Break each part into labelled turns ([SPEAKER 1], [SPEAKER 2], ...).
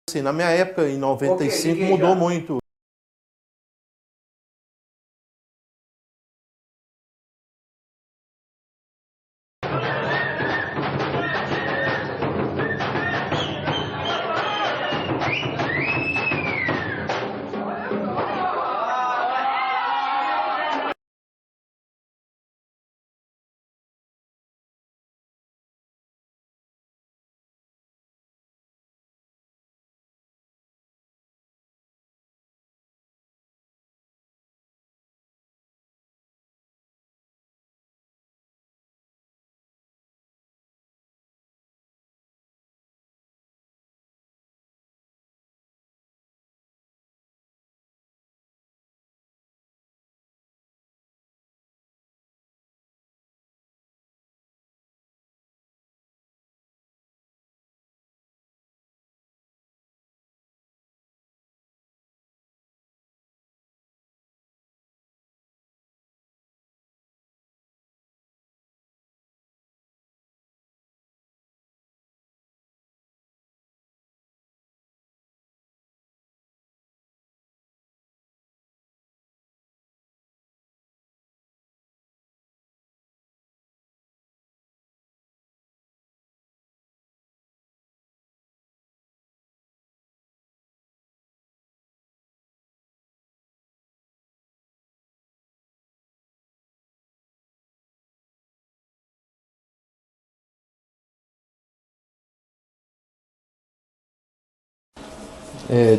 [SPEAKER 1] Assim, na minha época, em 95, mudou muito.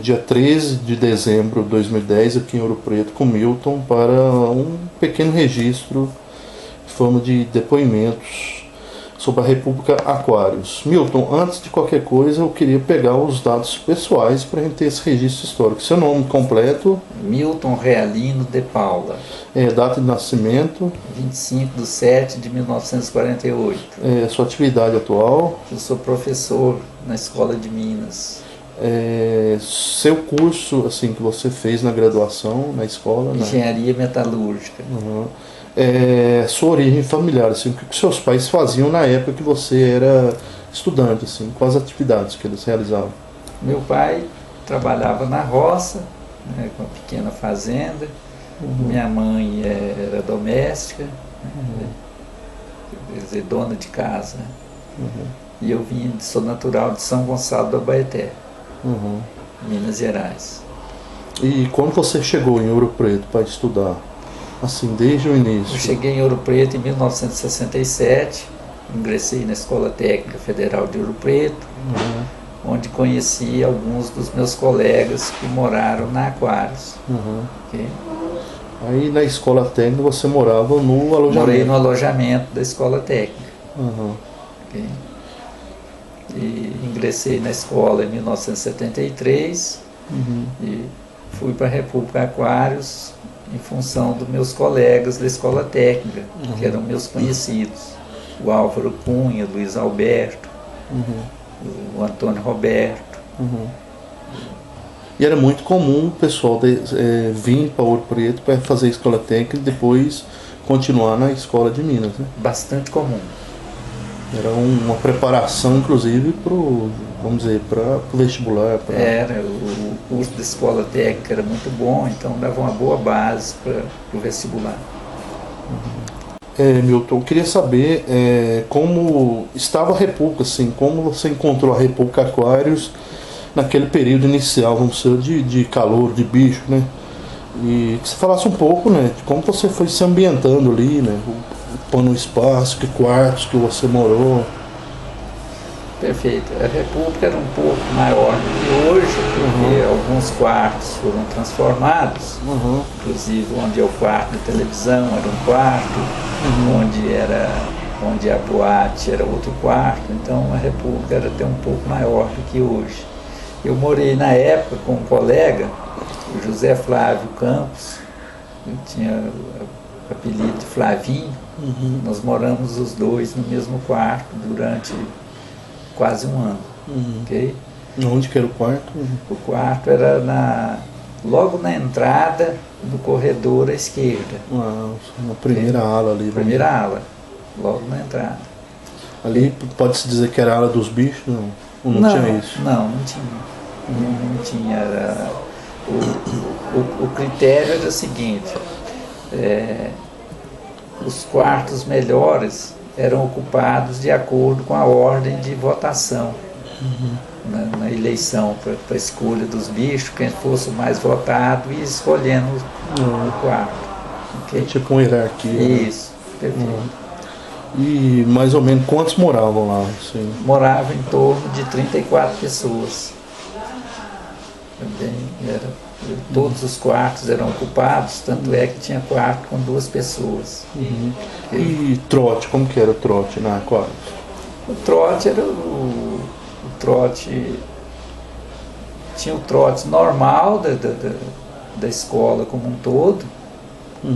[SPEAKER 1] Dia 13 de dezembro de 2010, aqui em Ouro Preto, com Milton, para um pequeno registro em forma de depoimentos sobre a República Aquários. Milton, antes de qualquer coisa, eu queria pegar os dados pessoais para a gente ter esse registro histórico. Seu nome completo?
[SPEAKER 2] Milton Realino de Paula.
[SPEAKER 1] Data de nascimento?
[SPEAKER 2] 25/7/1948.
[SPEAKER 1] Sua atividade atual?
[SPEAKER 2] Eu sou professor na Escola de Minas.
[SPEAKER 1] Seu curso assim que você fez na graduação, na escola?
[SPEAKER 2] Engenharia Metalúrgica.
[SPEAKER 1] Uhum. Sua origem familiar, assim, o que seus pais faziam na época que você era estudante, assim, quais atividades que eles realizavam?
[SPEAKER 2] Meu pai trabalhava na roça, né, com uma pequena fazenda. Minha mãe era doméstica, quer dizer, dona de casa. E eu sou natural de São Gonçalo do Abaeté, Minas Gerais.
[SPEAKER 1] E quando você chegou em Ouro Preto para estudar? Assim, desde o início?
[SPEAKER 2] Eu cheguei em Ouro Preto em 1967, ingressei na Escola Técnica Federal de Ouro Preto, onde conheci alguns dos meus colegas que moraram na Aquários. Okay?
[SPEAKER 1] Aí na Escola Técnica você morava no alojamento?
[SPEAKER 2] Morei no alojamento da Escola Técnica. Okay? E ingressei na escola em 1973 e fui para a República Aquários em função dos meus colegas da Escola Técnica, que eram meus conhecidos. O Álvaro Cunha, o Luiz Alberto, o Antônio Roberto.
[SPEAKER 1] E era muito comum o pessoal vir para Ouro Preto para fazer a Escola Técnica e depois continuar na Escola de Minas, né?
[SPEAKER 2] Bastante comum.
[SPEAKER 1] Era uma preparação, inclusive, para o vestibular.
[SPEAKER 2] Era, o curso da Escola Técnica era muito bom, então dava uma boa base para o vestibular.
[SPEAKER 1] Milton, eu queria saber como estava a República, assim, como você encontrou a República Aquários naquele período inicial, vamos dizer, de calor, de bicho, né? E que você falasse um pouco, né, de como você foi se ambientando ali, né? No espaço, que quartos que você morou.
[SPEAKER 2] Perfeito. A República era um pouco maior do que hoje, porque alguns quartos foram transformados, inclusive onde é o quarto de televisão era um quarto, onde a boate era outro quarto, então a República era até um pouco maior do que hoje. Eu morei na época com um colega, o José Flávio Campos, ele tinha o apelido de Flavinho. Nós moramos os dois no mesmo quarto durante quase um ano. Okay?
[SPEAKER 1] Onde que era o quarto?
[SPEAKER 2] O quarto era logo na entrada do corredor à esquerda.
[SPEAKER 1] Na primeira ala ali.
[SPEAKER 2] Primeira ala, logo na entrada.
[SPEAKER 1] Ali pode-se dizer que era a ala dos bichos? Não? Ou não tinha isso?
[SPEAKER 2] Não tinha. Não tinha. O critério era o seguinte: os quartos melhores eram ocupados de acordo com a ordem de votação na eleição, para a escolha dos bichos, quem fosse o mais votado e escolhendo o quarto. Okay?
[SPEAKER 1] Tipo uma hierarquia.
[SPEAKER 2] Isso, perfeito.
[SPEAKER 1] E mais ou menos quantos moravam lá? Assim?
[SPEAKER 2] Moravam em torno de 34 pessoas. Também todos os quartos eram ocupados, tanto é que tinha quarto com 2 pessoas.
[SPEAKER 1] E trote, como que era o trote na Aquários?
[SPEAKER 2] O trote era o trote. Tinha o trote normal da escola como um todo,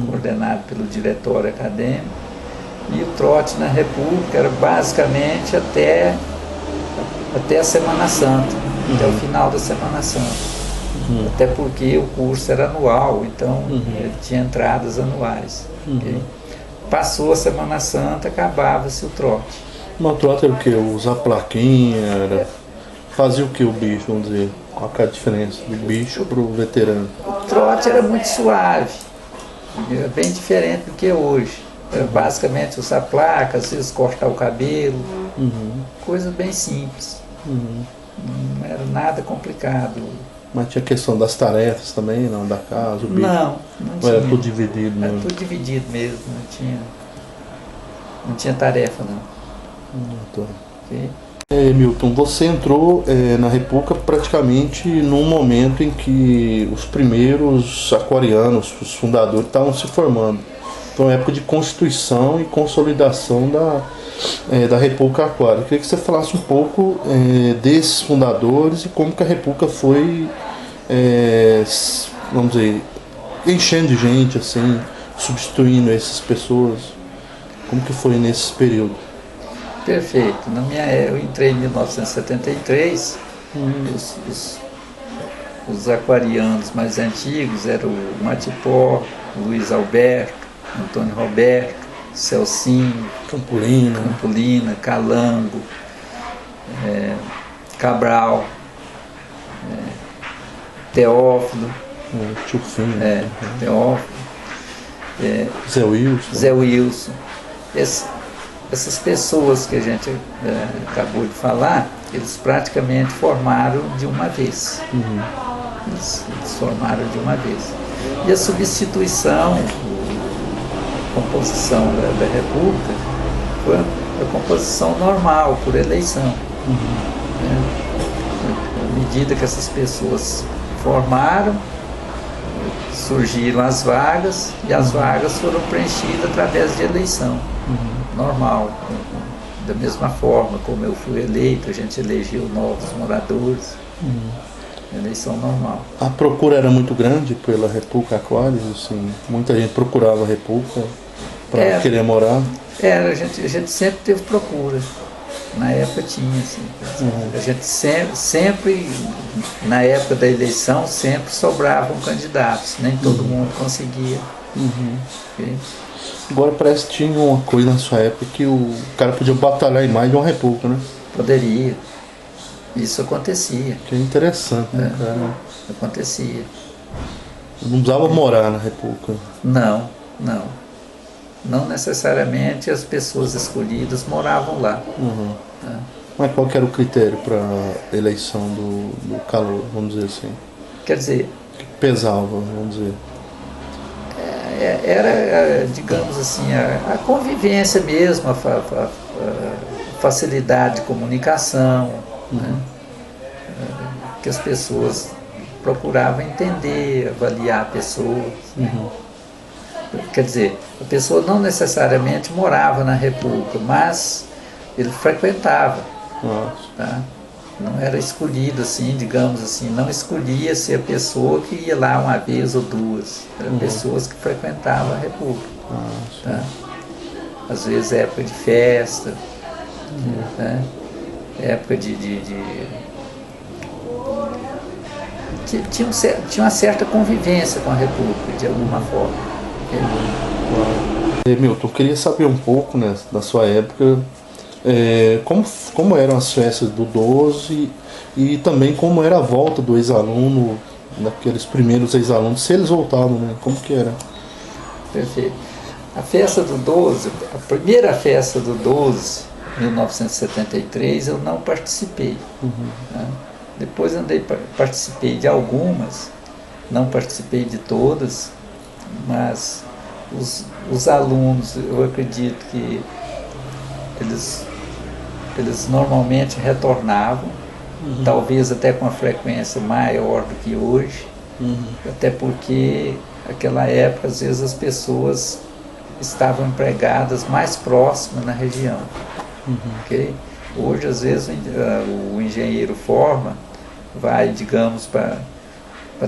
[SPEAKER 2] coordenado pelo diretório acadêmico, e o trote na República era basicamente até a Semana Santa, até o final da Semana Santa. Até porque o curso era anual, então ele tinha entradas anuais. Okay? Passou a Semana Santa, acabava-se o trote.
[SPEAKER 1] Mas o trote era o quê? Usar plaquinha? Fazia o que o bicho, vamos dizer? Qual é a diferença do bicho para o veterano?
[SPEAKER 2] O trote era muito suave, era bem diferente do que hoje. Era basicamente usar placas, às vezes cortar o cabelo, coisa bem simples. Não era nada complicado.
[SPEAKER 1] Mas tinha questão das tarefas também, não? Da casa, o bicho?
[SPEAKER 2] Não tinha.
[SPEAKER 1] Era tudo dividido mesmo?
[SPEAKER 2] Era tudo dividido mesmo, não tinha tarefa não. Okay?
[SPEAKER 1] Milton, você entrou na República praticamente num momento em que os primeiros aquarianos, os fundadores, estavam se formando. Foi uma época de constituição e consolidação da República Aquária. Eu queria que você falasse um pouco desses fundadores e como que a República foi, vamos dizer, enchendo de gente, assim, substituindo essas pessoas. Como que foi nesse período?
[SPEAKER 2] Perfeito. Eu entrei em 1973, os aquarianos mais antigos eram o Matipó, Luiz Alberto, Antônio Roberto, Celcinho, Campolina, Calango, Cabral, Teófilo,
[SPEAKER 1] Tio Fim,
[SPEAKER 2] Teófilo, Zé Wilson. Essas pessoas que a gente acabou de falar, eles praticamente formaram de uma vez. Eles formaram de uma vez. E a substituição, a composição da República, foi a composição normal, por eleição. À medida que essas pessoas formaram, surgiram as vagas, e as vagas foram preenchidas através de eleição. Normal, da mesma forma como eu fui eleito, a gente elegeu novos moradores, eleição normal.
[SPEAKER 1] A procura era muito grande pela República Aquários, assim, muita gente procurava a República para querer morar?
[SPEAKER 2] A gente sempre teve procura, na época tinha, assim, a gente sempre, na época da eleição, sempre sobravam candidatos, nem todo mundo conseguia. Okay?
[SPEAKER 1] Agora parece que tinha uma coisa na sua época que o cara podia batalhar em mais de uma república, né?
[SPEAKER 2] Poderia. Isso acontecia.
[SPEAKER 1] Que é interessante, né, cara?
[SPEAKER 2] Acontecia.
[SPEAKER 1] Não precisava morar na república.
[SPEAKER 2] Não. Não necessariamente as pessoas escolhidas moravam lá.
[SPEAKER 1] Mas qual que era o critério para a eleição do calor, vamos dizer assim?
[SPEAKER 2] Quer dizer...
[SPEAKER 1] Que pesava, vamos dizer.
[SPEAKER 2] Era, digamos assim, a convivência mesmo, a facilidade de comunicação, né? Que as pessoas procuravam entender, avaliar pessoas. Quer dizer, a pessoa não necessariamente morava na República, mas ele frequentava. Tá? Não era escolhido assim, digamos assim, não escolhia-se a pessoa que ia lá uma vez ou duas. Eram pessoas que frequentavam a República. Tá? Às vezes época de festa, né? Época tinha uma certa convivência com a República, de alguma forma.
[SPEAKER 1] Milton, eu queria saber um pouco, né, da sua época, como eram as festas do 12 e também como era a volta do ex-aluno, daqueles primeiros ex-alunos, se eles voltavam, né? Como que era?
[SPEAKER 2] Perfeito. A festa do 12, a primeira festa do 12, 1973, eu não participei. Né? Depois participei de algumas, não participei de todas, mas os alunos, eu acredito que eles normalmente retornavam, talvez até com uma frequência maior do que hoje, até porque naquela época, às vezes, as pessoas estavam empregadas mais próximas na região. Okay? Hoje, às vezes, o engenheiro forma, vai, digamos, para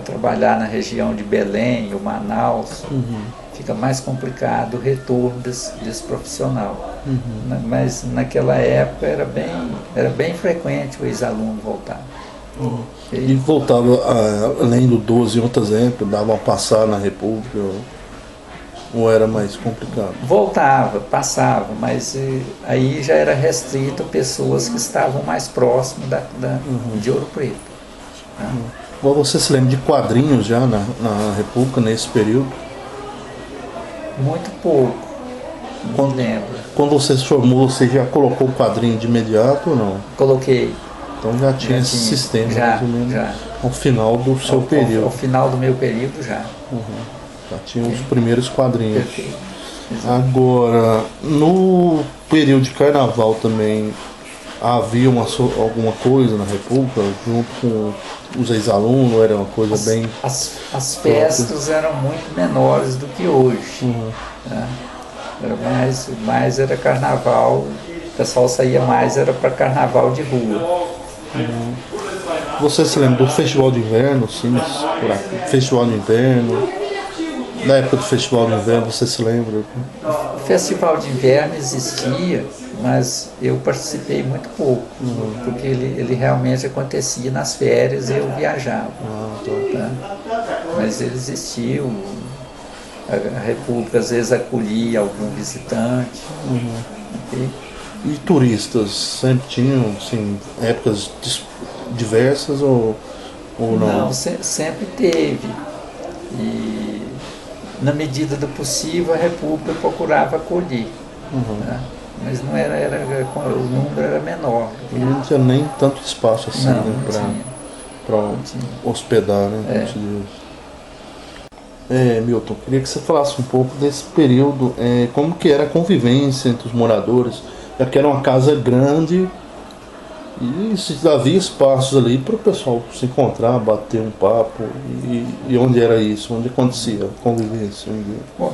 [SPEAKER 2] trabalhar na região de Belém ou Manaus, fica mais complicado o retorno desse profissional. Mas naquela época era bem frequente o ex-aluno voltar. Okay?
[SPEAKER 1] E voltava, além do 12, em outras épocas, dava a passar na República, ou era mais complicado?
[SPEAKER 2] Voltava, passava, mas aí já era restrito a pessoas que estavam mais próximas de Ouro Preto. Tá?
[SPEAKER 1] Você se lembra de quadrinhos já na República, nesse período?
[SPEAKER 2] Muito pouco, não lembro.
[SPEAKER 1] Quando você se formou, você já colocou o quadrinho de imediato ou não?
[SPEAKER 2] Coloquei.
[SPEAKER 1] Então já tinha esse sistema, mais ou menos, ao final do seu período.
[SPEAKER 2] Ao final do meu período, já.
[SPEAKER 1] Já tinha os primeiros quadrinhos.
[SPEAKER 2] Perfeito.
[SPEAKER 1] Agora, no período de carnaval também, havia alguma coisa na República, junto com os ex-alunos, era uma coisa bem...
[SPEAKER 2] As festas eram muito menores do que hoje. Tá? Era mais era carnaval, o pessoal saía mais, era para carnaval de rua.
[SPEAKER 1] Você se lembra do Festival de Inverno, sim? Festival de Inverno, na época do Festival de Inverno, você se lembra?
[SPEAKER 2] O Festival de Inverno existia, mas eu participei muito pouco, porque ele realmente acontecia nas férias e eu viajava. Tá? Mas ele existiu, a República às vezes acolhia algum visitante. Okay?
[SPEAKER 1] E turistas sempre tinham, assim, épocas diversas ou não?
[SPEAKER 2] Não, sempre teve. E na medida do possível a República procurava acolher. Tá? Mas não o número era menor.
[SPEAKER 1] E não tinha nem tanto espaço assim, para hospedar, né? Milton, queria que você falasse um pouco desse período, como que era a convivência entre os moradores, já que era uma casa grande e se havia espaços ali para o pessoal se encontrar, bater um papo, e onde era isso? Onde acontecia a convivência?
[SPEAKER 2] Bom,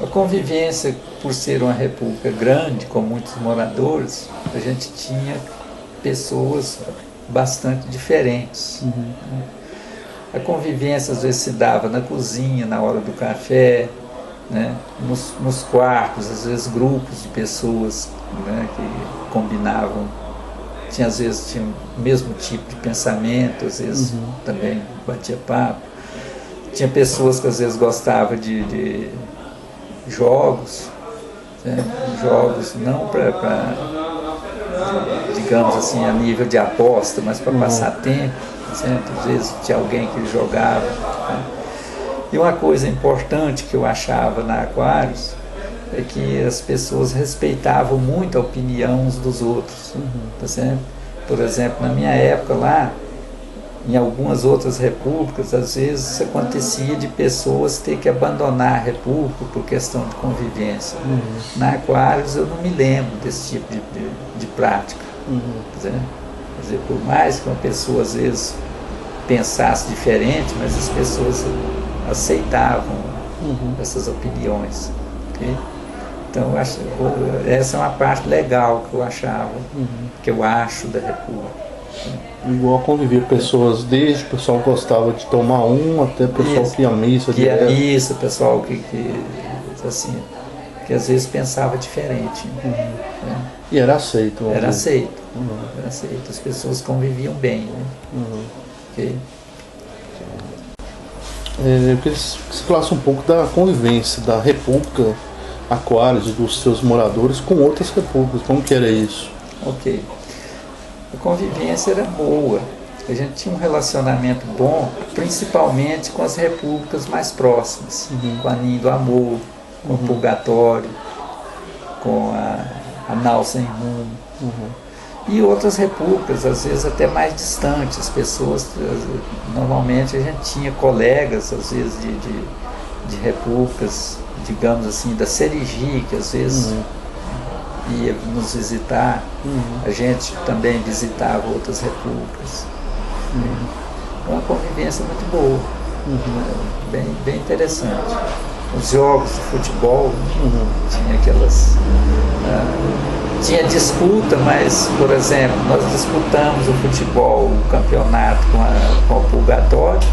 [SPEAKER 2] a convivência, por ser uma república grande, com muitos moradores, a gente tinha pessoas bastante diferentes. A convivência às vezes se dava na cozinha, na hora do café, né? Nos quartos, às vezes grupos de pessoas, né, que combinavam, às vezes tinham o mesmo tipo de pensamento, às vezes também batia papo. Tinha pessoas que às vezes gostavam de jogos, né? Jogos não para, digamos assim, a nível de aposta, mas para passar tempo. Às vezes tinha alguém que jogava. Né? E uma coisa importante que eu achava na Aquários é que as pessoas respeitavam muito a opinião uns dos outros. Tá certo? Por exemplo, na minha época lá, em algumas outras repúblicas, às vezes acontecia de pessoas ter que abandonar a república por questão de convivência. Na Aquários eu não me lembro desse tipo de prática. Tá certo? Quer dizer, por mais que uma pessoa às vezes pensasse diferente, mas as pessoas aceitavam essas opiniões. Okay? Então, essa é uma parte legal que eu achava, que eu acho da República.
[SPEAKER 1] Igual convivia pessoas, desde o pessoal gostava de tomar até o pessoal que ia à missa.
[SPEAKER 2] Que ia à missa, o pessoal que às vezes pensava diferente. Né?
[SPEAKER 1] E era aceito.
[SPEAKER 2] Era aceito. Era aceito. As pessoas conviviam bem. Né? Okay?
[SPEAKER 1] Eu queria que você falasse um pouco da convivência da República Aquários e dos seus moradores com outras repúblicas? Como que era isso?
[SPEAKER 2] Ok. A convivência era boa. A gente tinha um relacionamento bom, principalmente com as repúblicas mais próximas, com a Ninho do Amor, com o Purgatório, com a Nau Sem Rumo. E outras repúblicas, às vezes até mais distantes. As pessoas, normalmente a gente tinha colegas, às vezes de repúblicas, digamos assim, da Serigi, que às vezes ia nos visitar. A gente também visitava outras repúblicas. Uma convivência muito boa, bem interessante. Os jogos de futebol, tinha aquelas... tinha disputa, mas, por exemplo, nós disputamos o futebol, o campeonato com o Purgatório,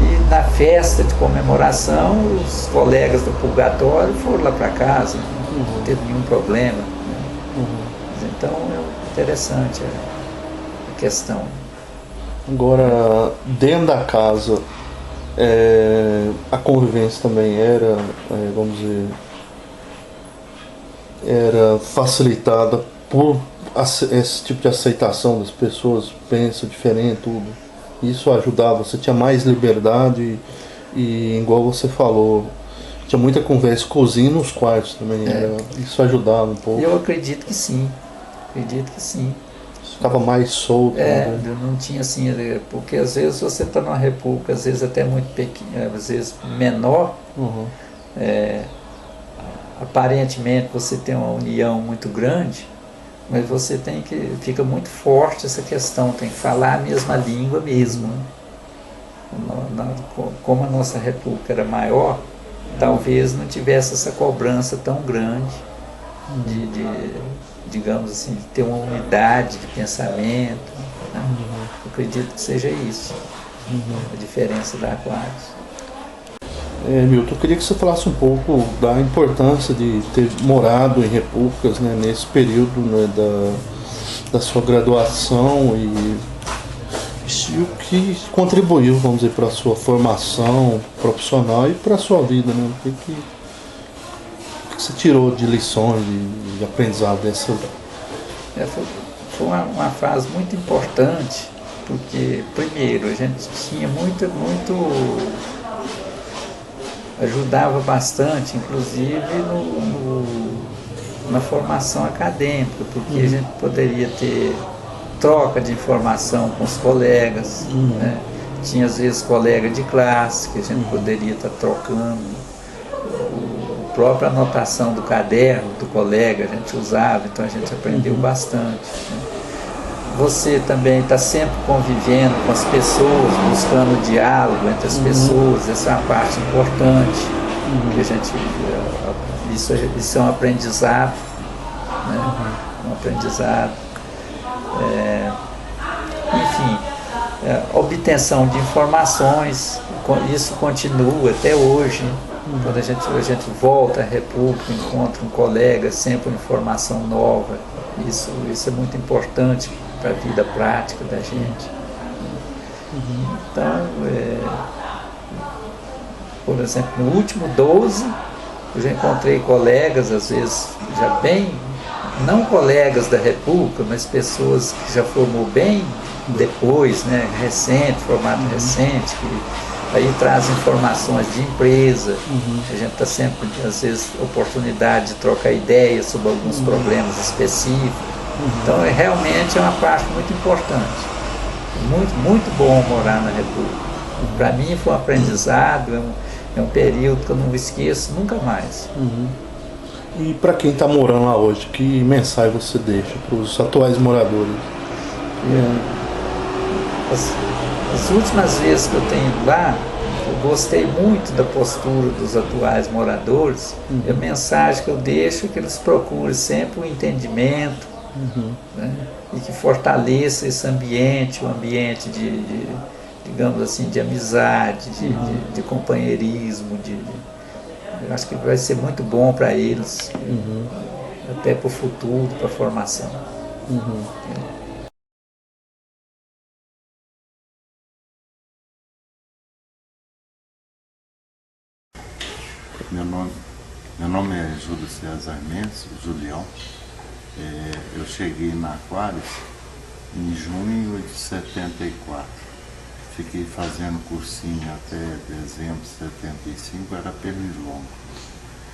[SPEAKER 2] e na festa de comemoração, os colegas do Purgatório foram lá para casa, não teve nenhum problema. Então, é interessante a questão.
[SPEAKER 1] Agora, dentro da casa, a convivência também era, vamos dizer, era facilitada por esse tipo de aceitação das pessoas, pensa diferente, tudo. Isso ajudava, você tinha mais liberdade e igual você falou, tinha muita conversa, cozinha nos quartos também, isso ajudava um pouco.
[SPEAKER 2] Eu acredito que sim,
[SPEAKER 1] Ficava mais solto.
[SPEAKER 2] Né? Não tinha assim, porque às vezes você está numa república, às vezes até muito pequena, às vezes menor, aparentemente você tem uma união muito grande, mas você fica muito forte essa questão, tem que falar a mesma língua mesmo. Como a nossa república era maior, talvez não tivesse essa cobrança tão grande digamos assim, de ter uma unidade de pensamento. Né? Eu acredito que seja isso, a diferença da Aquários.
[SPEAKER 1] Milton, eu queria que você falasse um pouco da importância de ter morado em repúblicas, né, nesse período, né, da sua graduação e o que contribuiu, vamos dizer, para a sua formação profissional e para a sua vida, né? O que você tirou de lições, de aprendizado dessa?
[SPEAKER 2] Foi uma fase muito importante, porque, primeiro, a gente tinha muito ajudava bastante, inclusive na formação acadêmica, porque a gente poderia ter troca de informação com os colegas, né? Tinha às vezes colega de classe que a gente poderia estar trocando, a própria anotação do caderno do colega a gente usava, então a gente aprendeu bastante, né? Você também está sempre convivendo com as pessoas, buscando diálogo entre as pessoas, essa é uma parte importante, que a gente, isso é um aprendizado, né? Um aprendizado. Enfim, obtenção de informações, isso continua até hoje. Quando a gente volta à República, encontra um colega, sempre uma informação nova, isso é muito importante para a vida prática da gente. Então, por exemplo, no último 12, eu já encontrei colegas, às vezes, já bem, não colegas da República, mas pessoas que já formou bem depois, né, recente, formato recente, que aí traz informações de empresa, a gente está sempre, às vezes, oportunidade de trocar ideias sobre alguns problemas específicos. Então, realmente é uma parte muito importante. Muito bom morar na República. Para mim foi um aprendizado, é um período que eu não esqueço nunca mais.
[SPEAKER 1] E para quem está morando lá hoje, que mensagem você deixa para os atuais moradores?
[SPEAKER 2] As últimas vezes que eu tenho ido lá, eu gostei muito da postura dos atuais moradores. E a mensagem que eu deixo é que eles procurem sempre o entendimento, né? E que fortaleça esse ambiente, um ambiente digamos assim, de amizade, de companheirismo, eu acho que vai ser muito bom para eles, até para o futuro, para a formação.
[SPEAKER 3] Meu nome é Júlio César Mendes, o Julião. Eu cheguei na Aquários em junho de 74. Fiquei fazendo cursinho até dezembro de 75, era pernilongo.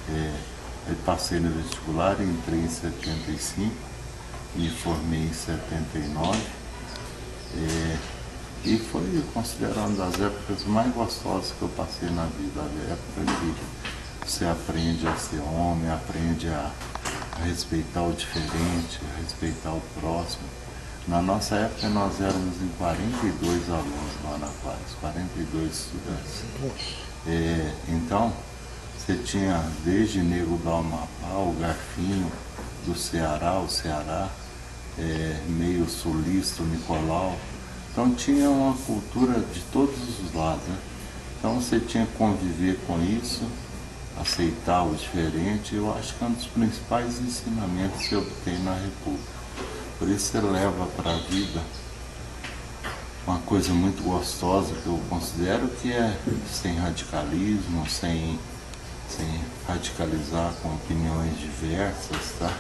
[SPEAKER 3] Aí passei no vestibular, entrei em 75, me formei em 79. E foi considerado das épocas mais gostosas que eu passei na vida, a época que você aprende a ser homem, aprende a respeitar o diferente, a respeitar o próximo. Na nossa época nós éramos em 42 alunos lá na Aquários, 42 estudantes. Então, você tinha desde Nego do Amapá, o Garfinho, do Ceará, meio sulista, o Nicolau. Então tinha uma cultura de todos os lados, né? Então você tinha que conviver com isso, aceitar o diferente. Eu acho que é um dos principais ensinamentos que você obtém na República. Por isso você leva para a vida uma coisa muito gostosa que eu considero que é sem radicalismo, sem radicalizar com opiniões diversas, tá?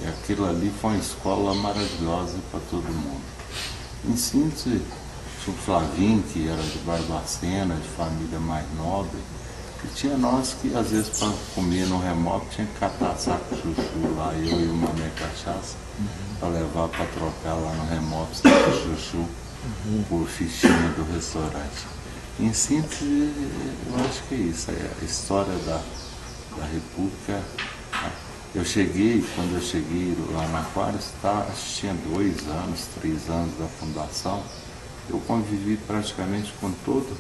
[SPEAKER 3] E aquilo ali foi uma escola maravilhosa para todo mundo. Em síntese, tinha o Flavinho, que era de Barbacena, de família mais nobre, e tinha nós que, às vezes, para comer no remoto, tinha que catar saco de chuchu lá, eu e o Mané Cachaça, para levar para trocar lá no remoto saco de chuchu por fichinha do restaurante. Em síntese, eu acho que é isso, a história da República. Quando eu cheguei lá na Aquários, tinha 2 anos, 3 anos da fundação, eu convivi praticamente com todo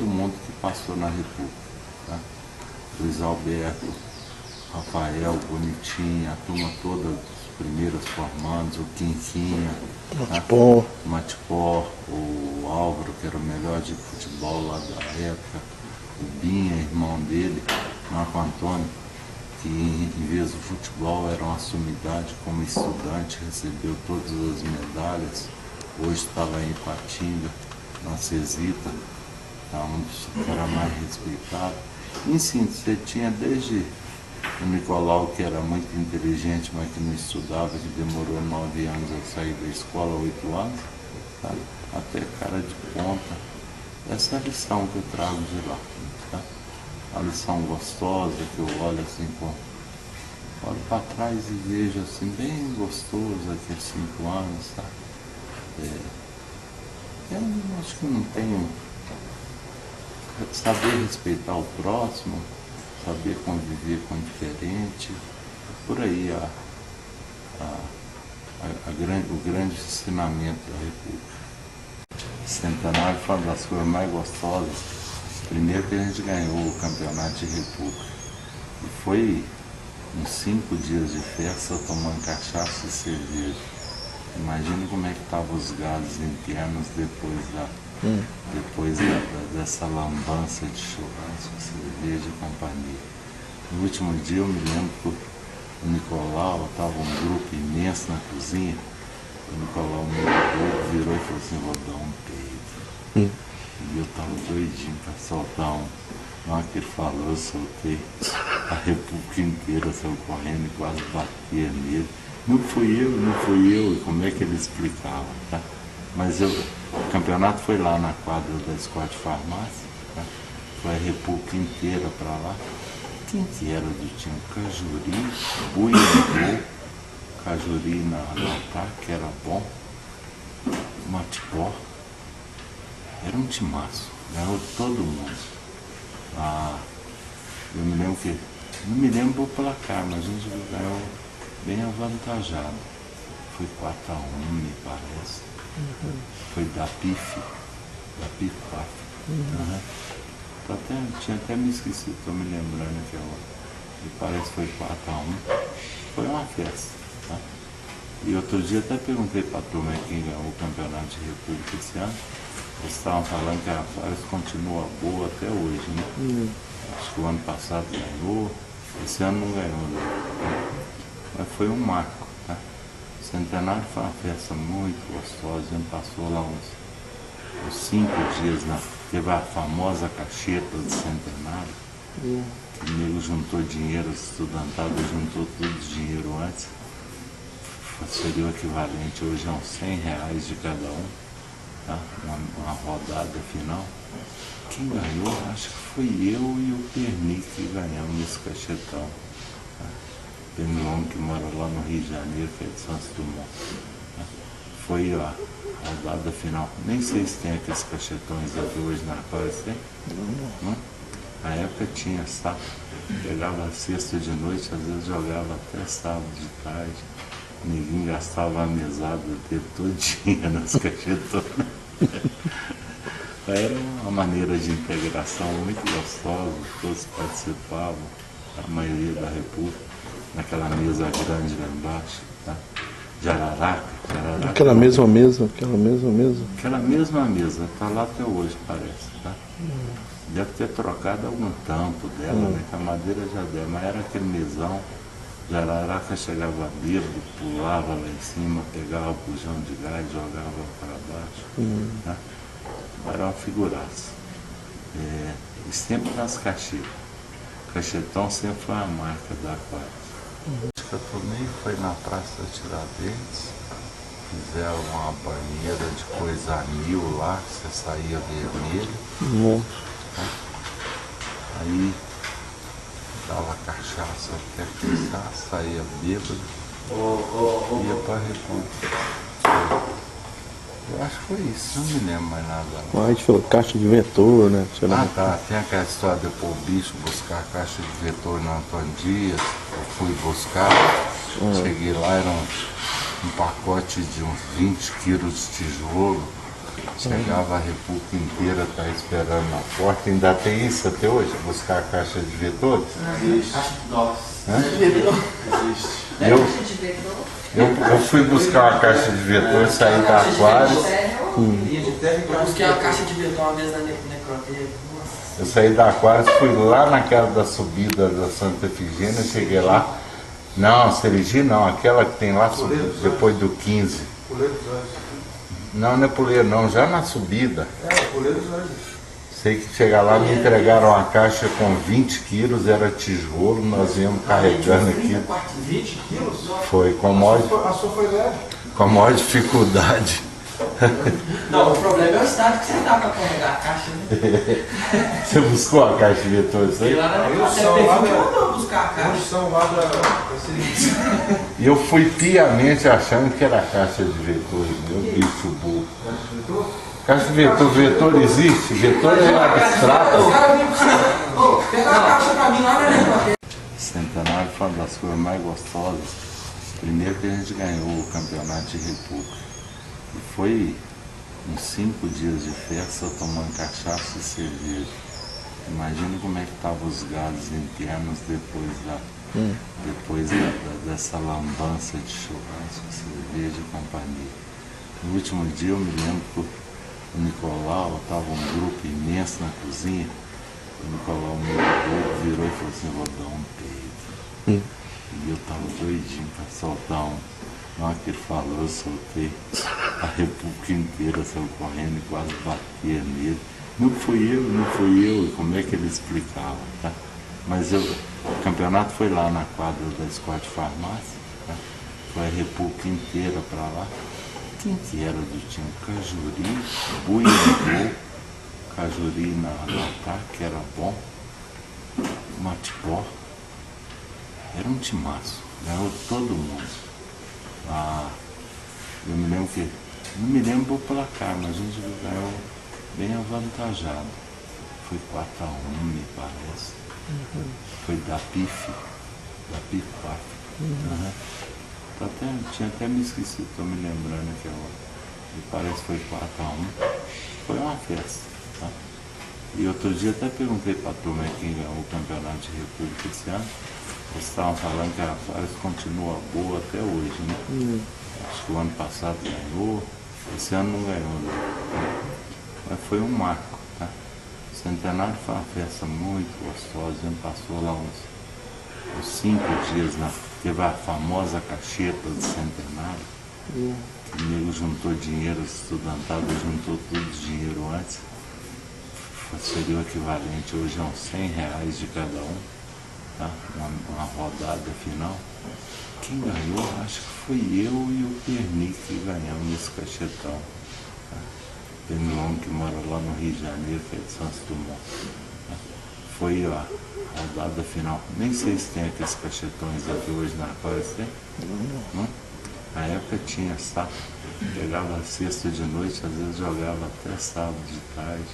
[SPEAKER 3] mundo que passou na República. Tá? Luiz Alberto, Rafael, Bonitinho, a turma toda dos primeiros formandos, o Quinquinha, Matipó, o Álvaro, que era o melhor de futebol lá da época, o Binha, irmão dele, Marco Antônio, que em vez do futebol era uma sumidade como estudante, recebeu todas as medalhas, hoje está lá em Ipatinga, na Cesita, onde era mais respeitado. Em síntese, você tinha desde o Nicolau, que era muito inteligente, mas que não estudava, que demorou 9 anos a sair da escola, 8 anos, tá? Até cara de ponta. Essa é a lição que eu trago de lá. Tá? A lição gostosa, que eu olho assim, olho para trás e vejo assim, bem gostoso aqueles 5 anos, tá? Eu acho que não tenho. Saber respeitar o próximo, saber conviver com o diferente, por aí o grande ensinamento da República. Centenário foi uma das coisas mais gostosas. Primeiro que a gente ganhou o campeonato de República. E foi uns 5 dias de festa tomando cachaça e cerveja. Imagina como é que estavam os gases internos depois dessa lambança de churrasco, cerveja e companhia. No último dia eu me lembro que o Nicolau, estava um grupo imenso na cozinha, o Nicolau virou e falou assim, vou dar um peido. E eu estava doidinho para soltar um. Na hora que ele falou, eu soltei, a República inteira saiu correndo e quase batia nele. Não fui eu, e como é que ele explicava, tá? Mas o campeonato foi lá na quadra da escola de farmácia, tá? Foi a República inteira para lá. Quem que era do time? Cajuri, Buia no gol, Cajuri no ataque, era bom, Matipó, era um timaço, ganhou todo mundo. Eu me lembro que, não me lembro o placar, mas a gente ganhou bem avantajado. Foi 4-1, me parece. Foi da PIF 4. Tinha até me esquecido, estou me lembrando aqui agora. Me parece que foi 4-1. Foi uma festa. Tá? E outro dia até perguntei para a turma quem ganhou o campeonato de República esse ano. Eles estavam falando que a Aquários continua boa até hoje, né? Acho que o ano passado ganhou, esse ano não ganhou, né? Mas foi um marco, tá? O Centenário foi uma festa muito gostosa, a gente passou lá uns 5 dias, teve a famosa cacheta do Centenário, O nego juntou dinheiro, estudantada juntou todo o dinheiro antes. Seria o equivalente hoje a uns R$100 de cada um, tá? Uma rodada final. Quem ganhou, acho que foi eu e o Perni que ganhamos esse cachetão. Tá? Pernilongo que mora lá no Rio de Janeiro, que é de Santos Dumont. Tá? Foi a rodada final. Nem sei se tem aqueles cachetões aqui hoje na Aquários, tem? Não? Na época tinha, sabe? Pegava sexta de noite, às vezes jogava até sábado de tarde. Ninguém gastava a mesada dele todinha nas cachetonas. Era uma maneira de integração muito gostosa, todos participavam, a maioria da República, naquela mesa grande lá embaixo, tá? De Araraca.
[SPEAKER 1] Aquela mesma mesa?
[SPEAKER 3] Aquela mesma mesa, está lá até hoje, parece, tá? Deve ter trocado algum tampo dela, né? Que a madeira já deu, mas era aquele mesão. De Araraca chegava bêbado, pulava lá em cima, pegava o bujão de gás, jogava para baixo. Tá? Era uma figuraça. E sempre nas caixetas. Cachetão sempre foi a marca da Aquários. Acho que eu tomei foi na Praça Tiradentes. Fizeram uma banheira de coisa anil lá, que você saía vermelho. Tá? Aí dava cachaça até começar, saía bêbado, ia para a República. Eu acho que foi isso, não me lembro mais nada.
[SPEAKER 1] A gente falou caixa de vetor, né?
[SPEAKER 3] Tá, tem aquela história de pôr o bicho, buscar a caixa de vetor no Antônio Dias. Eu fui buscar, cheguei lá, era um pacote de uns 20 quilos de tijolo. Chegava a República inteira, tá esperando na porta. Ainda tem isso até hoje? Buscar a caixa de vetores?
[SPEAKER 4] Caixa de dólares.
[SPEAKER 3] Existe. Eu fui buscar uma caixa de vetor, saí da Aquários.
[SPEAKER 4] Eu busquei uma caixa de vetor uma vez na necroteia.
[SPEAKER 3] Eu saí da Aquários, fui lá naquela da subida da Santa Efigênia, cheguei lá. Não, Serigi não, aquela que tem lá depois do 15. Não, não é Puleiro não, já na subida.
[SPEAKER 4] Puleiro dos Anjos.
[SPEAKER 3] Sei que chegar lá, me entregaram uma caixa com 20 quilos, era tijolo, nós íamos carregando aqui.
[SPEAKER 4] 20 quilos?
[SPEAKER 3] Foi, com a maior dificuldade.
[SPEAKER 4] Não, o problema é o estado que você dá para carregar a caixa, né?
[SPEAKER 3] Você buscou a caixa de vetores aí?
[SPEAKER 4] E lá na necroteia, mandou buscar a caixa.
[SPEAKER 3] E eu fui piamente achando que era a caixa de vetores, meu bicho burro. Caixa de vetor, vetor existe, vetor é abstrato.
[SPEAKER 4] Pega a caixa pra mim lá na necroteia.
[SPEAKER 3] Centenário foi uma das coisas mais gostosas. Primeiro que a gente ganhou o campeonato de República. E foi uns 5 dias de festa tomando cachaça e cerveja. Imagina como é que estavam os gases internos depois dessa lambança de churrasco, cerveja e companhia. No último dia eu me lembro que o Nicolau, estava um grupo imenso na cozinha. O Nicolau me ligou, virou e falou assim, vou dar um peido. E eu estava doidinho para soltar um. Na hora que ele falou, eu soltei. A República inteira saiu correndo e quase batia nele. Não fui eu, e como é que ele explicava, tá? Mas o campeonato foi lá na quadra da Escola de Farmácia, tá? Foi a República inteira para lá. Quem que era do time? Cajuri, Buia no gol, Cajuri no ataque, era bom, Matipó, era um timaço, ganhou todo mundo. Eu me lembro que, não me lembro o placar, mas a gente ganhou bem avantajado. Foi 4-1, me parece. Foi da PIF 4. Tinha até me esquecido, estou me lembrando aqui agora. Me parece que foi 4-1. Foi uma festa. Tá? E outro dia até perguntei para a turma quem ganhou o campeonato de República esse ano. Eles estavam falando que a Aquários continua boa até hoje, né? Acho que o ano passado ganhou, esse ano não ganhou, né? Mas foi um marco, tá? O Centenário foi uma festa muito gostosa, a gente passou lá uns 5 dias, teve a famosa cacheta do Centenário, que o nego juntou dinheiro, estudantada juntou todo o dinheiro antes. época seria o equivalente hoje a uns R$100 de cada um, tá? Uma rodada final. Quem ganhou, acho que fui eu e o Perni que ganhamos nesse cachetão. Tá? Pernilongo que mora lá no Rio de Janeiro, que é de Santos Dumont. Tá? Foi a rodada final. Nem sei se tem aqueles cachetões aqui hoje na Aquários, tem? Não? Na época tinha, sabe? Pegava sexta de noite, às vezes jogava até sábado de tarde.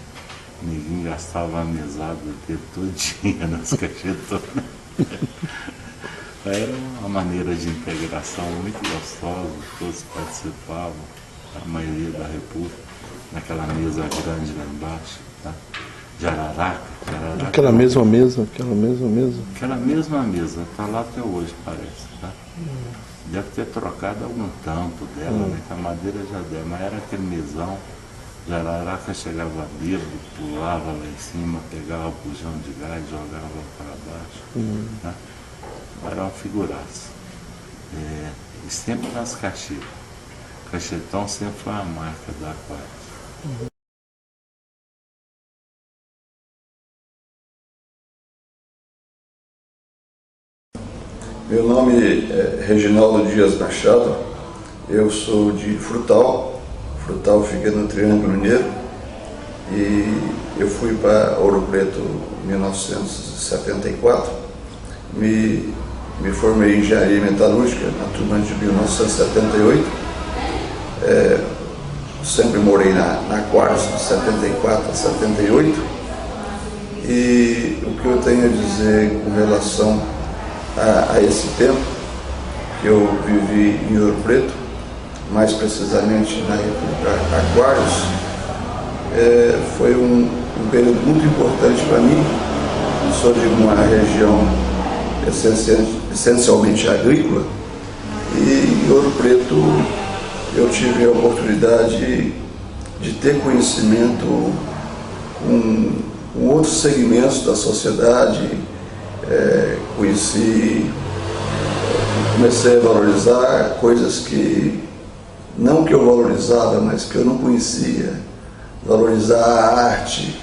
[SPEAKER 3] Ninguém gastava a mesada o tempo todinho nas cachetonas. Era uma maneira de integração muito gostosa, todos participavam, a maioria da República, naquela mesa grande lá embaixo, tá? De Araraca.
[SPEAKER 1] Aquela mesma mesa?
[SPEAKER 3] Aquela mesma mesa, está lá até hoje, parece, tá? Deve ter trocado algum tampo dela, né? Que a madeira já deu, mas era aquele mesão. De Araraca chegava bêbado, pulava lá em cima, pegava o bujão de gás, jogava para baixo, tá? Era uma figuraça. E sempre nas caixetas. Cachetão sempre foi a marca da Aquários.
[SPEAKER 5] Meu nome é Reginaldo Dias Machado, eu sou de Frutal. Frutal fica no Triângulo Mineiro e eu fui para Ouro Preto em 1974. Me formei em engenharia metalúrgica na turma de 1978. Sempre morei na Aquários de 74 a 78. E o que eu tenho a dizer com relação a esse tempo que eu vivi em Ouro Preto, mais precisamente na República Aquários, foi um período muito importante para mim. Sou de uma região essencialmente agrícola e em Ouro Preto eu tive a oportunidade de ter conhecimento com outros segmentos da sociedade. Comecei a valorizar coisas que, não que eu valorizava, mas que eu não conhecia. Valorizar a arte,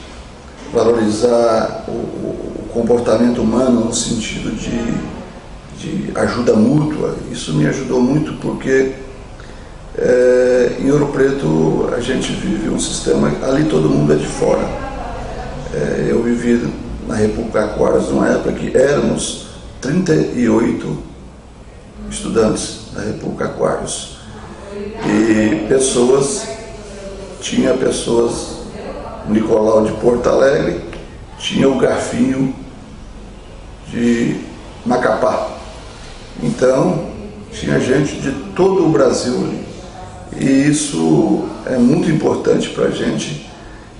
[SPEAKER 5] valorizar o comportamento humano no sentido de ajuda mútua. Isso me ajudou muito porque em Ouro Preto a gente vive um sistema, ali todo mundo é de fora. Eu vivi na República Aquários numa época que éramos 38 estudantes da República Aquários e tinha pessoas, o Nicolau de Porto Alegre, tinha o Garfinho de Macapá, então tinha gente de todo o Brasil ali, e isso é muito importante para a gente.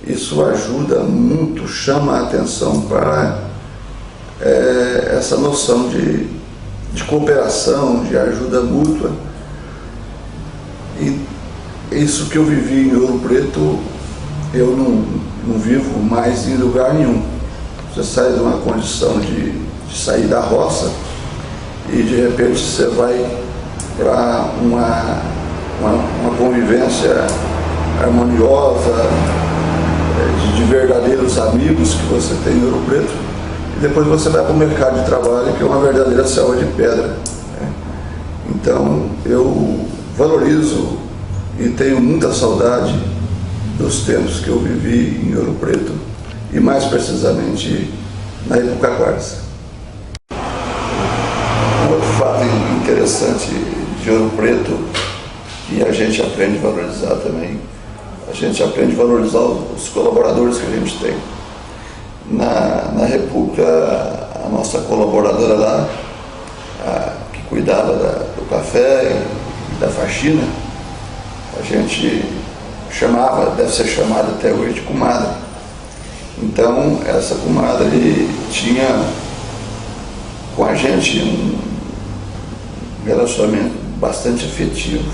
[SPEAKER 5] Isso ajuda muito, chama a atenção para essa noção de cooperação, de ajuda mútua. E isso que eu vivi em Ouro Preto, eu não vivo mais em lugar nenhum. Você sai de uma condição de sair da roça e de repente você vai para uma convivência harmoniosa, de verdadeiros amigos que você tem em Ouro Preto, e depois você vai para o mercado de trabalho, que é uma verdadeira selva de pedra. Então eu valorizo e tenho muita saudade dos tempos que eu vivi em Ouro Preto, e mais precisamente na República Aquários. Um outro fato interessante de Ouro Preto, que a gente aprende a valorizar também, a gente aprende a valorizar os colaboradores que a gente tem. Na República, a nossa colaboradora lá, que cuidava do café e da faxina, a gente chamava, deve ser chamada até hoje, de comadre. Então, essa comadre tinha com a gente um relacionamento bastante afetivo.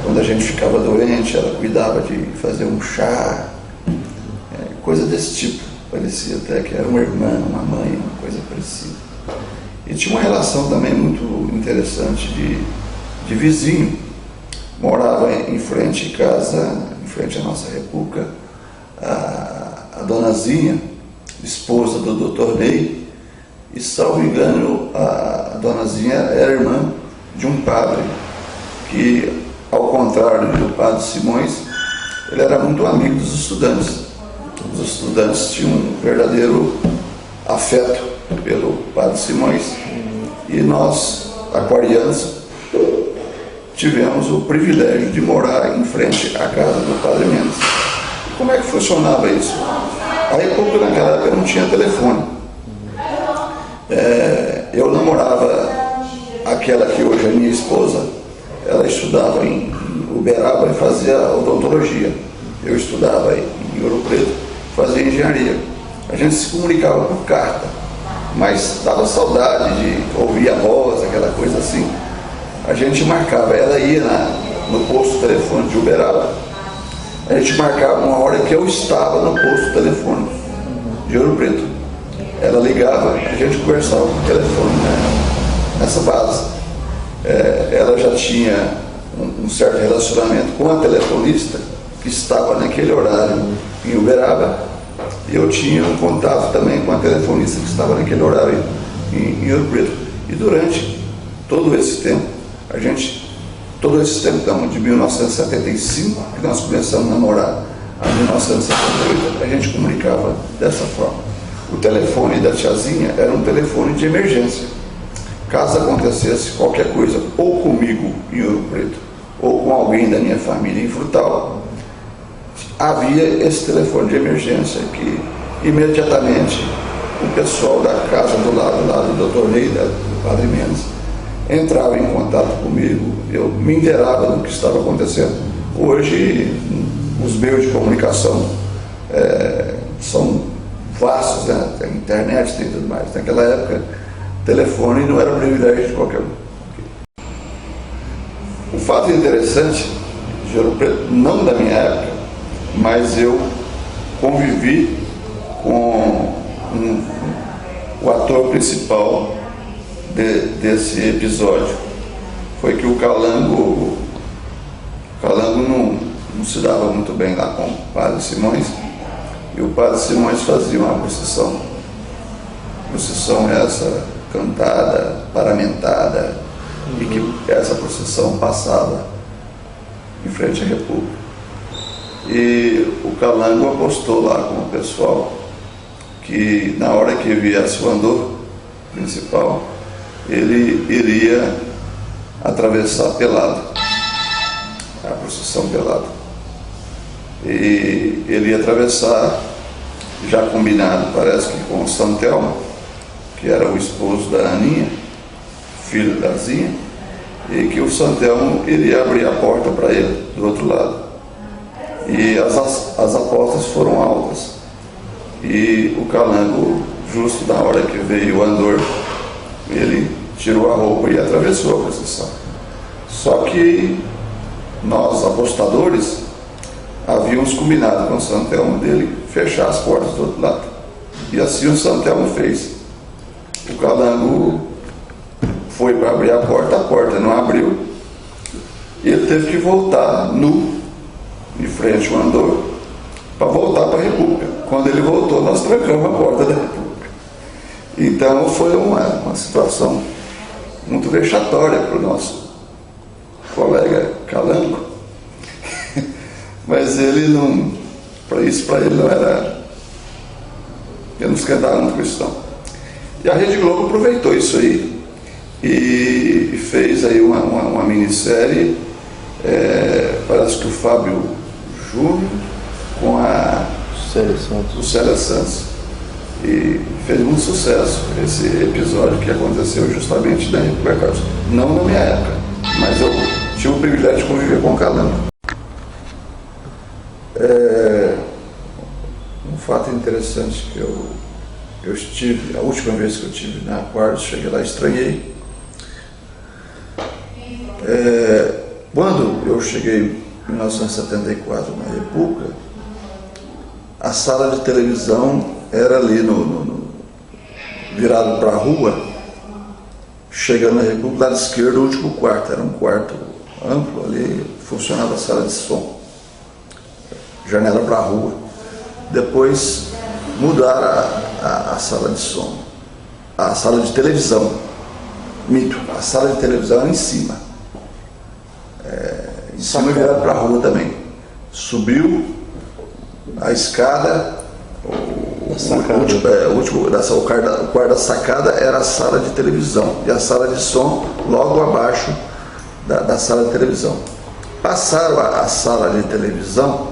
[SPEAKER 5] Quando a gente ficava doente, ela cuidava de fazer um chá, coisa desse tipo. Parecia até que era uma irmã, uma mãe, uma coisa parecida. E tinha uma relação também muito interessante de vizinho. Morava em frente à casa, em frente à nossa República, a dona Zinha, esposa do Dr. Ney, e, salvo engano, a dona Zinha era irmã de um padre que, ao contrário do padre Simões, ele era muito amigo dos estudantes. Os estudantes tinham um verdadeiro afeto pelo padre Simões, e nós, aquarianos, tivemos o privilégio de morar em frente à casa do padre Mendes. Como é que funcionava isso? A República naquela época não tinha telefone. Eu namorava aquela que hoje é minha esposa. Ela estudava em Uberaba e fazia odontologia. Eu estudava em Ouro Preto, fazia engenharia. A gente se comunicava por carta, mas dava saudade de ouvir a voz, aquela coisa assim. A gente marcava, ela ia no posto telefônico de Uberaba, a gente marcava uma hora que eu estava no posto telefônico de Ouro Preto. Ela ligava, a gente conversava por telefone, nessa base. Ela já tinha um certo relacionamento com a telefonista que estava naquele horário em Uberaba, e eu tinha um contato também com a telefonista que estava naquele horário em Ouro Preto. E durante todo esse tempo, de 1975, que nós começamos a namorar, a 1978, a gente comunicava dessa forma. O telefone da tiazinha era um telefone de emergência. Caso acontecesse qualquer coisa, ou comigo em Ouro Preto, ou com alguém da minha família em Frutal, havia esse telefone de emergência que imediatamente o pessoal da casa do lado, lá do Dr. Ney, do padre Mendes, entrava em contato comigo, eu me inteirava do que estava acontecendo. Hoje, os meios de comunicação são vastos, né? Tem internet, tem tudo mais. Naquela época, telefone não era privilégio de qualquer um. O fato interessante de Ouro Preto, não da minha época, mas eu convivi com o ator principal desse episódio. Foi que o Calango não se dava muito bem lá com o padre Simões, e o padre Simões fazia uma procissão essa cantada, paramentada, e que essa procissão passava em frente à República. E o Calango apostou lá com o pessoal que na hora que viesse o andor principal, ele iria atravessar pelado, a procissão pelado. E ele ia atravessar, já combinado, parece que com o Santelmo, que era o esposo da Aninha, filho da Zinha, e que o Santelmo iria abrir a porta para ele do outro lado. E as apostas foram altas. E o Calango, justo na hora que veio o andor, ele tirou a roupa e atravessou a procissão. Só que nós, apostadores, havíamos combinado com o Santelmo dele fechar as portas do outro lado. E assim o Santelmo fez. O Calango foi para abrir a porta não abriu. E ele teve que voltar nu, de frente ao andor, para voltar para a República. Quando ele voltou, nós trancamos a porta da República. Então foi uma situação muito vexatória para o nosso colega Calango. Mas ele não, para ele não era, ele não esquentava muito com isso não. E a Rede Globo aproveitou isso aí e fez aí uma minissérie, parece que o Fábio Júnior com a Célia Santos, e fez muito sucesso esse episódio que aconteceu justamente na República Carlos. Não na minha época, mas eu tive o privilégio de conviver com o Calango. Um fato interessante que eu estive, a última vez que eu estive na Aquarius, cheguei lá e estranhei. Quando eu cheguei em 1974 na República, a sala de televisão era ali virado para a rua, chegando na República, lado esquerdo, o último quarto, era um quarto amplo, ali funcionava a sala de som, janela para a rua. Depois mudar a sala de som, a sala de televisão. Mito, a sala de televisão é em cima. Em cima virado para a rua também. Subiu a escada, o quarto da sacada era a sala de televisão e a sala de som logo abaixo da sala de televisão. Passaram a sala de televisão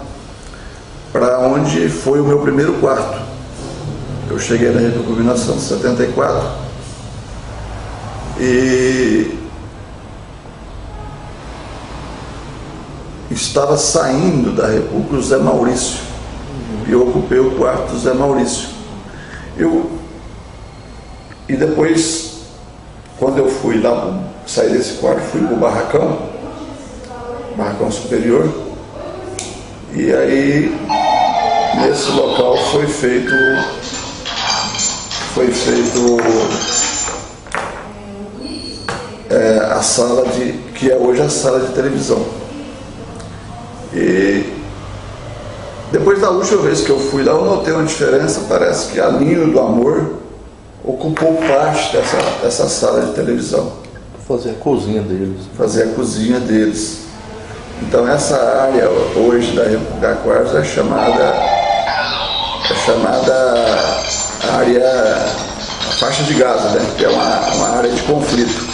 [SPEAKER 5] para onde foi o meu primeiro quarto. Eu cheguei na República em 1974 e estava saindo da República o Zé Maurício. E eu ocupei o quarto do Zé Maurício. E depois, quando eu fui lá, saí desse quarto, fui para o barracão superior, e aí nesse local foi feito a sala que é hoje a sala de televisão. E depois da última vez que eu fui lá, eu notei uma diferença. Parece que a Ninho do Amor ocupou parte dessa sala de televisão.
[SPEAKER 1] Fazer a cozinha deles.
[SPEAKER 5] Fazer a cozinha deles. Então essa área hoje da República Aquários é chamada área faixa de Gaza, né? Que é uma área de conflito.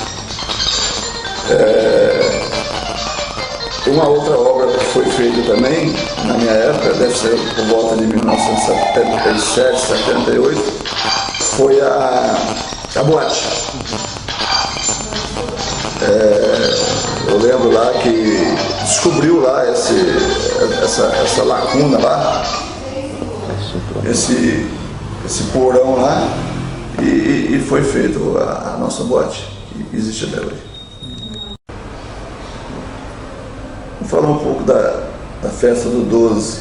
[SPEAKER 5] Uma outra obra que foi feita também, na minha época, deve ser por volta de 1977, 78, foi a boate. Eu lembro lá que descobriu lá essa lacuna lá, esse porão lá, e foi feito a nossa boate, que existe até hoje. Vamos falar um pouco da festa do 12.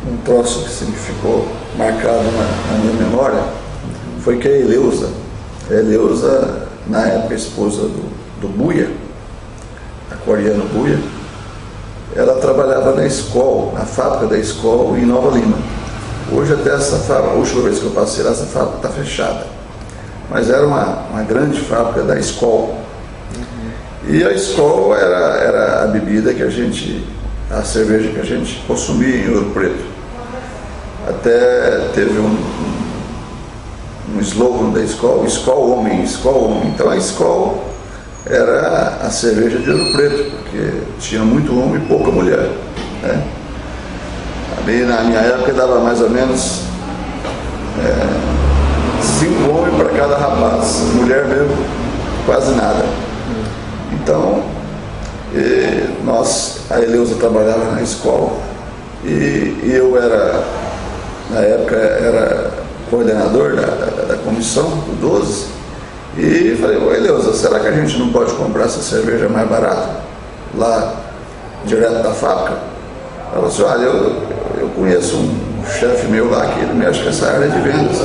[SPEAKER 5] Um troço que sempre ficou marcado na minha memória foi que a Eleusa, na época esposa do Buia, aquariano Buia, ela trabalhava na Skol, na fábrica da Skol em Nova Lima. Hoje até essa fábrica, a última vez que eu passei lá, essa fábrica está fechada. Mas era uma grande fábrica da Skol. E a Skol era a bebida a cerveja que a gente consumia em Ouro Preto. Até teve um slogan da Skol, Skol Homem, Skol Homem. Então a Skol era a cerveja de Ouro Preto, porque tinha muito homem e pouca mulher, né? Ali na minha época dava mais ou menos 5 homens para cada rapaz, mulher mesmo quase nada. Então, a Eleusa trabalhava na escola e eu na época era coordenador da comissão do 12, e falei: ô Eleusa, será que a gente não pode comprar essa cerveja mais barata lá direto da fábrica? Ela falou assim: olha, eu conheço um chefe meu lá que ele mexe com essa área de vendas,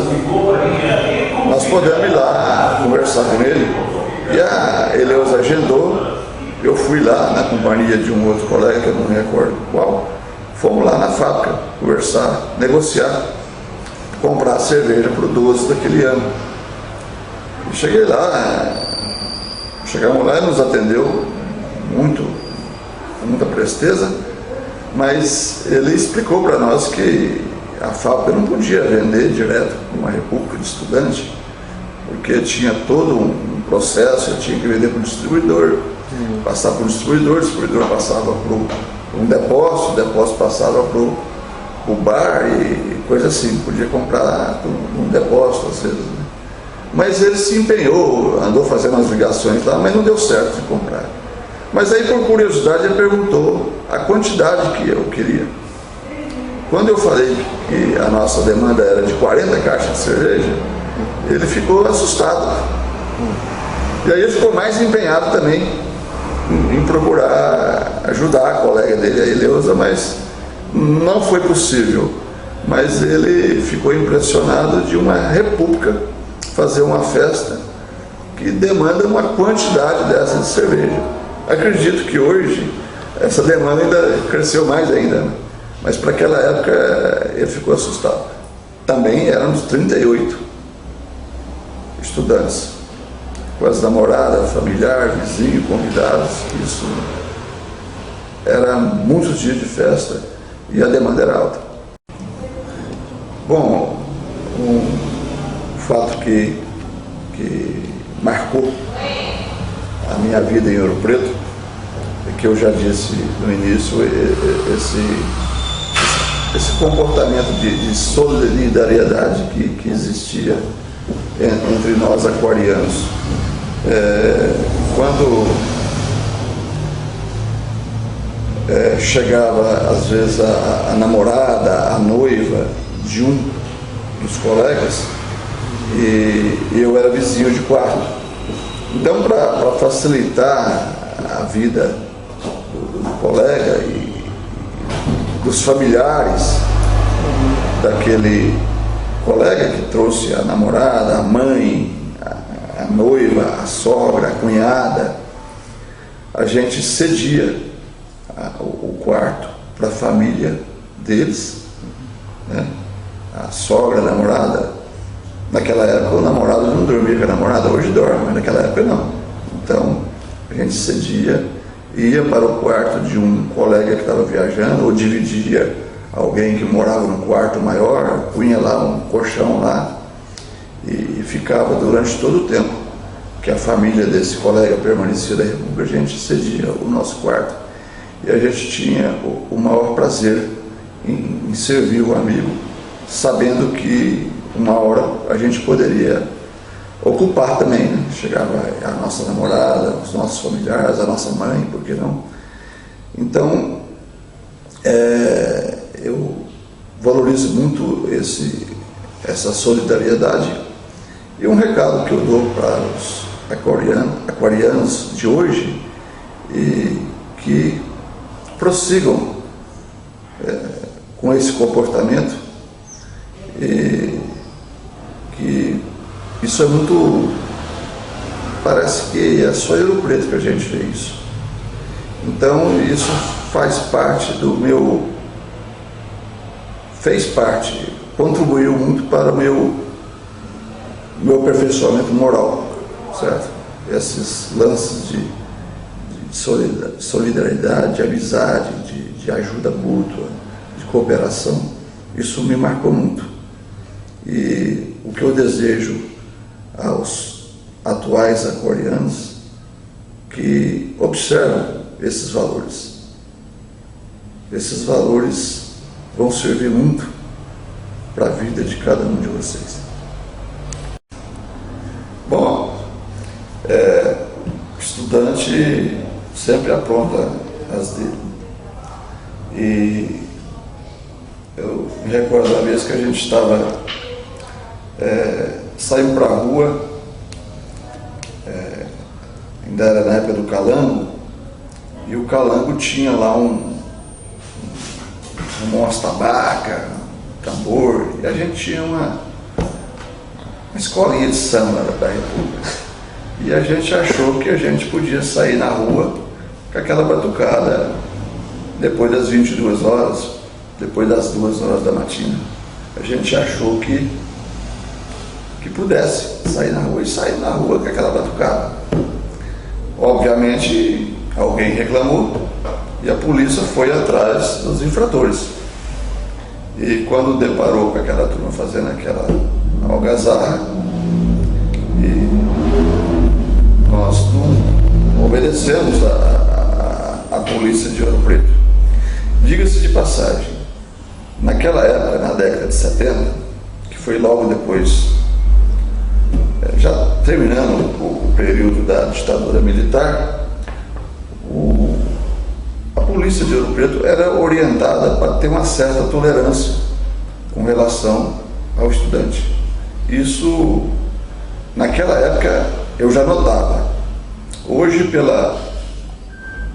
[SPEAKER 5] nós podemos ir lá conversar com ele. E a Eleusa agendou, eu fui lá na companhia de um outro colega, que eu não me recordo qual, fomos lá na fábrica conversar, negociar, comprar cerveja para o 12 daquele ano. E cheguei lá, chegamos lá e nos atendeu com muita presteza, mas ele explicou para nós que a fábrica não podia vender direto para uma república de estudante, porque tinha todo um processo, eu tinha que vender para o distribuidor, passar para o distribuidor passava para um depósito, o depósito passava para o bar e coisa assim, podia comprar num depósito às vezes, né? Mas ele se empenhou, andou fazendo as ligações lá, mas não deu certo de comprar. Mas aí, por curiosidade, ele perguntou a quantidade que eu queria. Quando eu falei que a nossa demanda era de 40 caixas de cerveja, ele ficou assustado. E aí ele ficou mais empenhado também em procurar ajudar a colega dele, a Eleusa, mas não foi possível. Mas ele ficou impressionado de uma república fazer uma festa que demanda uma quantidade dessa de cerveja. Acredito que hoje essa demanda ainda cresceu mais ainda, né? Mas para aquela época ele ficou assustado. Também éramos 38 estudantes, com as namoradas, familiares, vizinhos, convidados. Isso era muitos dias de festa e a demanda era alta. Bom, um fato que marcou a minha vida em Ouro Preto é que eu já disse no início, esse comportamento de solidariedade que existia entre nós aquarianos. Quando chegava às vezes a namorada, a noiva de um dos colegas, e eu era vizinho de quarto. Então, para facilitar a vida do colega e dos familiares daquele colega que trouxe a namorada, a mãe, a noiva, a sogra, a cunhada, a gente cedia o quarto para a família deles, né? A sogra, a namorada. Naquela época o namorado não dormia com a namorada, hoje dorme, mas naquela época não. Então a gente cedia, ia para o quarto de um colega que estava viajando, ou dividia alguém que morava num quarto maior, punha lá um colchão lá e ficava durante todo o tempo que a família desse colega permanecia da República. A gente cedia o nosso quarto e a gente tinha o maior prazer em servir o amigo, sabendo que uma hora a gente poderia ocupar também, né? Chegava a nossa namorada, os nossos familiares, a nossa mãe, por que não? Então, eu valorizo muito essa solidariedade. E um recado que eu dou para os aquarianos de hoje, e que prossigam com esse comportamento, e que isso é muito, parece que é só em Ouro Preto que a gente vê isso. Então isso fez parte, contribuiu muito para o meu aperfeiçoamento moral, certo? Esses lances de solidariedade, de amizade, de ajuda mútua, de cooperação, isso me marcou muito. E o que eu desejo aos atuais aquarianos, que observam esses valores. Esses valores vão servir muito para a vida de cada um de vocês. Bom, estudante sempre apronta as dele. E eu me recordo da vez que a gente estava saiu para a rua, ainda era na época do calango, e o calango tinha lá um monte-tabaca, um tambor, e a gente tinha uma escolinha de samba da República, e a gente achou que a gente podia sair na rua com aquela batucada depois das 22 horas, depois das 2 horas da matina. A gente achou que pudesse sair na rua, e sair na rua com aquela batucada. Obviamente alguém reclamou e a polícia foi atrás dos infratores. E quando deparou com aquela turma fazendo aquela algazarra, e nós não obedecemos a polícia de Ouro Preto. Diga-se de passagem, naquela época, na década de 70, que foi logo depois, já terminando o período da ditadura militar, a polícia de Ouro Preto era orientada para ter uma certa tolerância com relação ao estudante. Isso, naquela época, eu já notava. Hoje,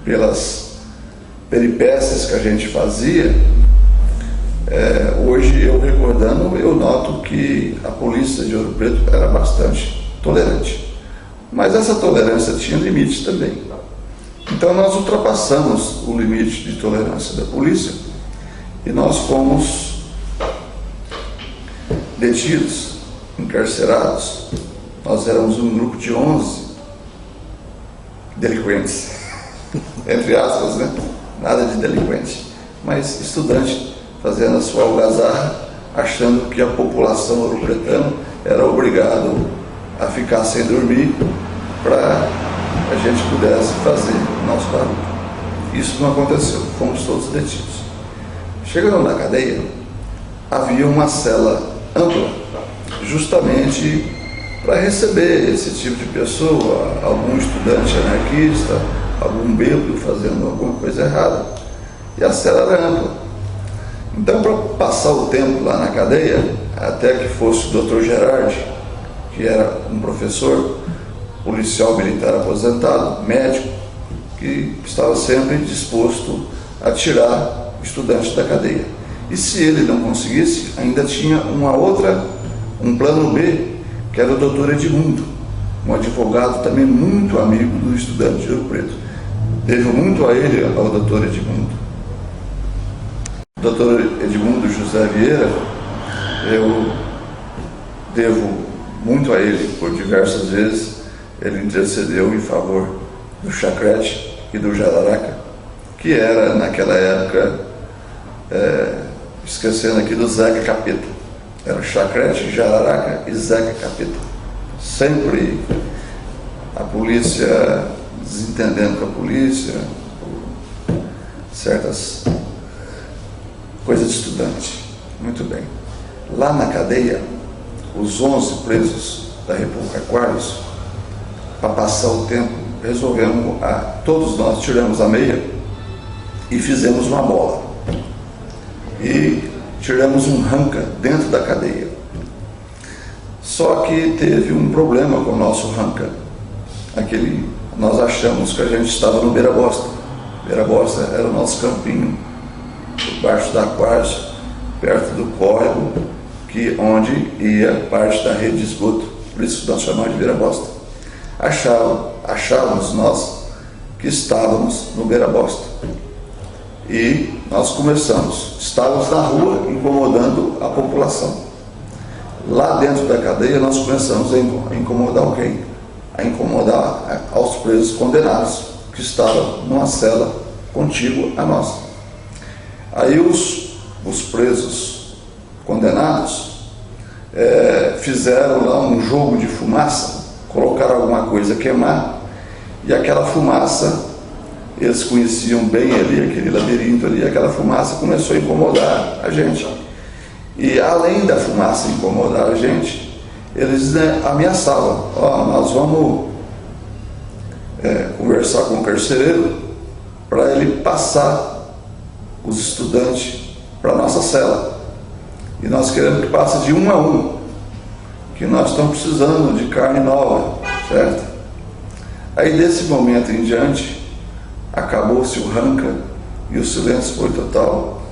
[SPEAKER 5] pelas peripécias que a gente fazia, hoje eu recordando, eu noto que a polícia de Ouro Preto era bastante tolerante. Mas essa tolerância tinha limites também. Então nós ultrapassamos o limite de tolerância da polícia E nós fomos detidos, encarcerados. Nós éramos um grupo de 11 delinquentes, entre aspas, né? Nada de delinquente, mas estudante fazendo a sua algazarra, achando que a população ouropretana era obrigado a ficar sem dormir para a gente pudesse fazer o nosso barulho. Isso não aconteceu, fomos todos detidos. Chegando na cadeia, havia uma cela ampla, justamente para receber esse tipo de pessoa, algum estudante anarquista, algum bêbado fazendo alguma coisa errada. E a cela era ampla. Então, para passar o tempo lá na cadeia, até que fosse o Dr. Gerardi, que era um professor, policial militar aposentado, médico, que estava sempre disposto a tirar o estudante da cadeia. E se ele não conseguisse, ainda tinha um plano B, que era o Dr. Edmundo, um advogado também muito amigo do estudante de Ouro Preto. Devo muito a ele, ao Dr. Edmundo. O Dr. Edmundo José Vieira, eu devo muito a ele, por diversas vezes ele intercedeu em favor do Chacrete e do Jararaca, que era naquela época, esquecendo aqui do Zeca Capeta. Era Chacrete, Jararaca e Zeca Capeta. Sempre a polícia desentendendo com a polícia, certas coisas de estudante. Muito bem. Lá na cadeia, os 11 presos da República Quarles, para passar o tempo, resolvemos, todos nós tiramos a meia e fizemos uma bola. E tiramos um ranca dentro da cadeia. Só que teve um problema com o nosso ranca. Nós achamos que a gente estava no Beira Bosta. Beira Bosta era o nosso campinho, debaixo da Quartzo, perto do córrego, onde ia parte da rede de esgoto. Por isso nós chamamos de Beira Bosta. Achávamos nós que estávamos no Beira Bosta. E nós estávamos na rua incomodando a população. Lá dentro da cadeia nós começamos a incomodar alguém, a incomodar aos presos condenados, que estavam numa cela contígua a nós. Aí os presos condenados fizeram lá um jogo de fumaça, colocaram alguma coisa a queimar, e aquela fumaça, eles conheciam bem ali, aquele labirinto ali, aquela fumaça começou a incomodar a gente. E além da fumaça incomodar a gente, eles ameaçavam: nós vamos conversar com o carcereiro para ele passar os estudantes para a nossa cela. E nós queremos que passe de 1 a 1, que nós estamos precisando de carne nova, certo? Aí desse momento em diante, acabou-se o ranca e o silêncio foi total.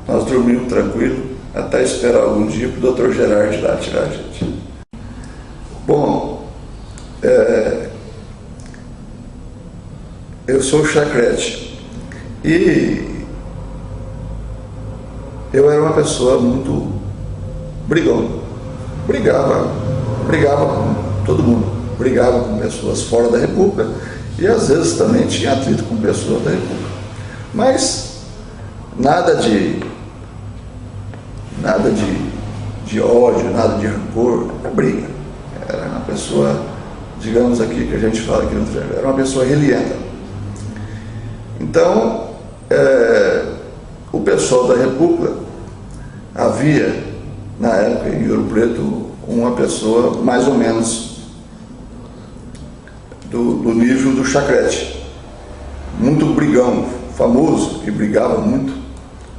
[SPEAKER 5] Nós dormimos tranquilo até esperar algum dia para o Dr. Gerardi lá tirar a gente. Bom, eu sou o Chacrete e eu era uma pessoa muito brigão. Brigava com todo mundo, brigava com pessoas fora da República e às vezes também tinha atrito com pessoas da República. Mas nada de ódio, nada de rancor, briga. Era uma pessoa, digamos aqui, que a gente fala aqui no Triângulo, era uma pessoa relienta. Então, o pessoal da República, havia, na época, em Ouro Preto, uma pessoa mais ou menos do nível do Chacrete, muito brigão, famoso, que brigava muito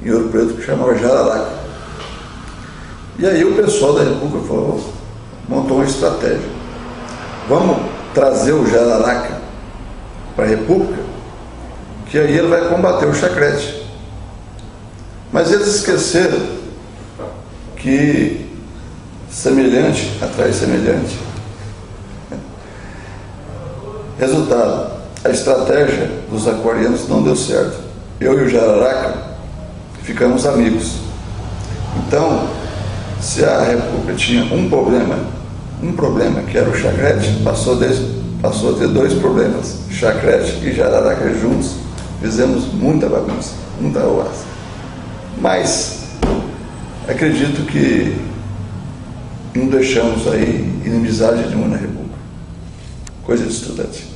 [SPEAKER 5] em Ouro Preto, que chamava Jararaca. E aí o pessoal da República montou uma estratégia: vamos trazer o Jararaca para a República, que aí ele vai combater o Chacrete. Mas eles esqueceram que semelhante atrai semelhante. Resultado: a estratégia dos aquarianos não deu certo. Eu e o Jararaca ficamos amigos. Então, se a República tinha um problema que era o chacrete, passou a ter dois problemas, chacrete e jararaca juntos, fizemos muita bagunça, muita arruaça. Mas acredito que não deixamos aí inimizade nenhuma na República. Coisa de estudante.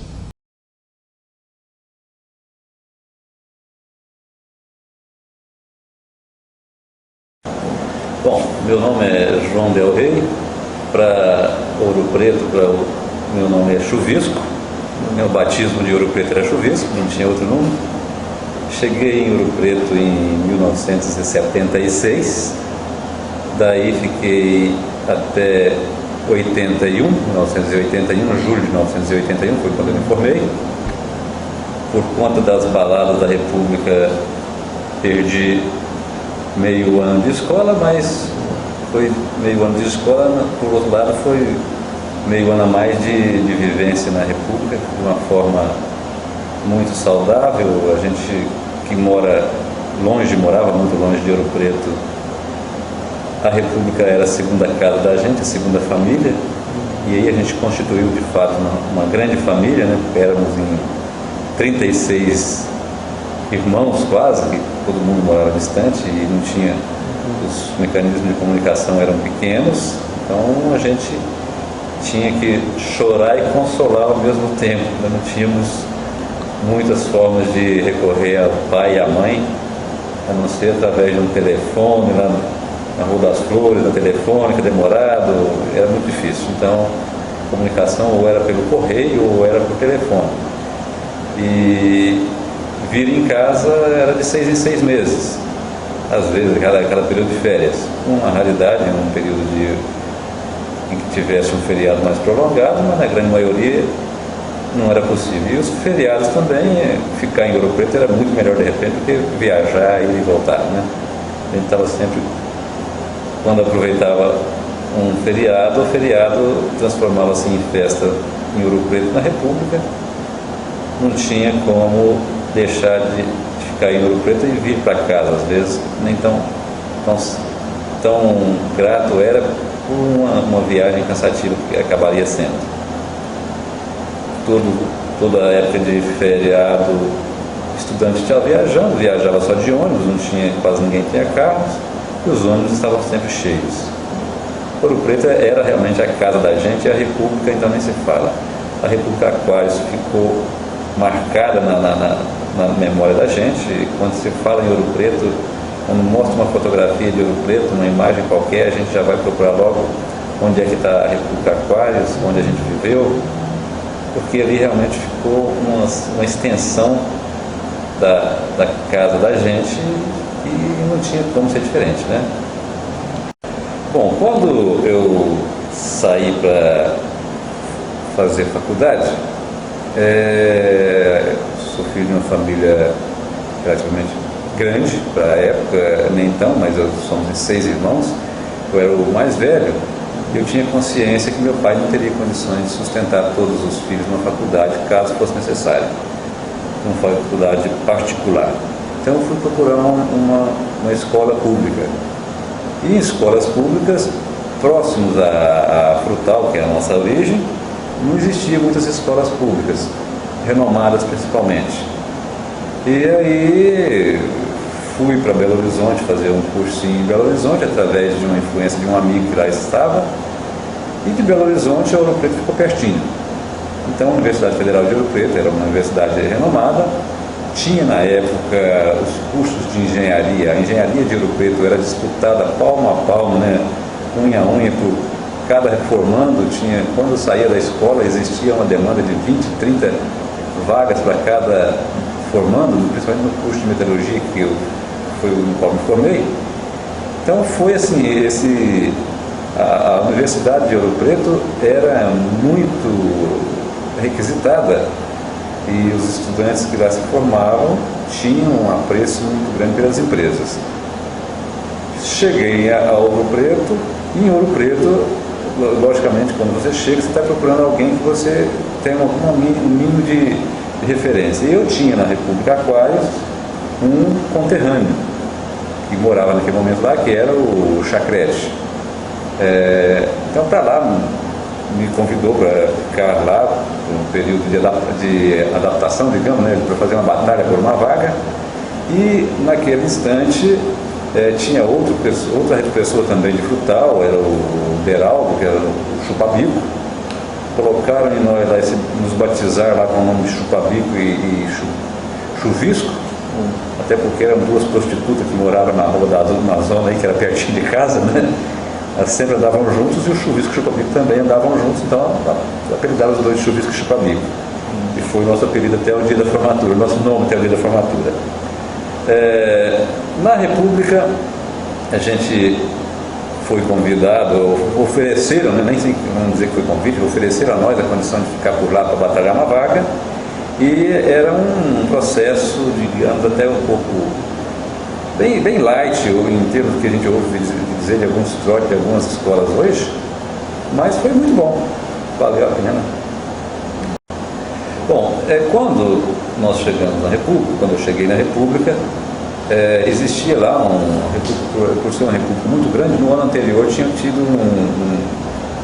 [SPEAKER 6] Bom, meu nome é João Del Rey, para Ouro Preto, meu nome é Chuvisco, meu batismo de Ouro Preto era Chuvisco, não tinha outro nome. Cheguei em Ouro Preto em 1976, daí fiquei até 1981, julho de 1981 foi quando eu me formei. Por conta das baladas da República, perdi meio ano de escola, mas foi meio ano de escola, por outro lado foi meio ano a mais de vivência na República, de uma forma muito saudável. A gente que mora longe, morava muito longe de Ouro Preto, a República era a segunda casa da gente, a segunda família, e aí a gente constituiu de fato uma grande família, né? Porque éramos em 36 irmãos quase, que todo mundo morava distante e não tinha, os mecanismos de comunicação eram pequenos, então a gente tinha que chorar e consolar ao mesmo tempo, né? Não tínhamos muitas formas de recorrer ao pai e à mãe, a não ser através de um telefone lá na Rua das Flores, na telefônica, demorado, era muito difícil. Então, a comunicação ou era pelo correio ou era por telefone. E vir em casa era de 6 em 6 meses, às vezes cada período de férias. Uma raridade, um período em que tivesse um feriado mais prolongado, mas na grande maioria não era possível. E os feriados também, ficar em Ouro Preto era muito melhor de repente do que viajar e voltar, né? A gente estava sempre, quando aproveitava um feriado, o feriado transformava-se em festa em Ouro Preto, na República. Não tinha como deixar de ficar em Ouro Preto e vir para casa, às vezes nem tão grato era por uma viagem cansativa que acabaria sendo. Toda a época de feriado, estudante estava viajando, viajava só de ônibus, quase ninguém tinha carros, e os ônibus estavam sempre cheios. Ouro Preto era realmente a casa da gente, e a República então nem se fala. A República Aquários ficou marcada na memória da gente. Quando se fala em Ouro Preto, quando mostra uma fotografia de Ouro Preto, uma imagem qualquer, a gente já vai procurar logo onde é que está a República Aquários, onde a gente viveu, porque ali realmente ficou uma extensão da casa da gente e não tinha como ser diferente, né? Bom, quando eu saí para fazer faculdade, sou filho de uma família relativamente grande para a época, nem tão, mas somos 6 irmãos. Eu era o mais velho e eu tinha consciência que meu pai não teria condições de sustentar todos os filhos numa faculdade, caso fosse necessário, uma faculdade particular. Então eu fui procurar uma escola pública. E em escolas públicas, próximos à Frutal, que é a nossa origem, não existiam muitas escolas públicas, renomadas principalmente. E aí fui para Belo Horizonte fazer um cursinho em Belo Horizonte, através de uma influência de um amigo que lá estava, e de Belo Horizonte a Ouro Preto ficou pertinho. Então a Universidade Federal de Ouro Preto era uma universidade renomada, tinha na época os cursos de engenharia. A engenharia de Ouro Preto era disputada palmo a palmo, né? Unha a unha por cada formando. Quando eu saía da escola existia uma demanda de 20, 30 vagas para cada formando, principalmente no curso de metalurgia, que foi no qual me formei. Então foi assim, a Universidade de Ouro Preto era muito requisitada e os estudantes que lá se formavam tinham um apreço muito grande pelas empresas. Cheguei a Ouro Preto, e em Ouro Preto, logicamente, quando você chega, você está procurando alguém que você tem um mínimo de referência. E eu tinha na República Aquários um conterrâneo, que morava naquele momento lá, que era o Chacrete. Então, para lá, me convidou para ficar lá um período de adaptação, digamos, né, para fazer uma batalha por uma vaga. E naquele instante tinha outra pessoa também de Frutal, era o Beraldo, que era o Chupabico. Colocaram em nós lá, nos batizar lá com o nome de Chupabico e Chuvisco, até porque eram duas prostitutas que moravam na rua na zona aí, que era pertinho de casa, né? Elas sempre andavam juntos e o Chuvisco e o Chupabico também andavam juntos, então apelidaram os dois Chuvisco e Chupabico. E foi o nosso apelido até o dia da formatura, nosso nome até o dia da formatura. Na República, a gente foi convidado, ofereceram, né, nem sei, vamos dizer que foi convite, ofereceram a nós a condição de ficar por lá para batalhar uma vaga, e era um processo, digamos, até um pouco bem light, em termos do que a gente ouve dizer de algumas escolas hoje, mas foi muito bom, valeu a pena. Bom, quando nós chegamos na República, quando eu cheguei na República, existia lá por ser uma república muito grande, no ano anterior tinham tido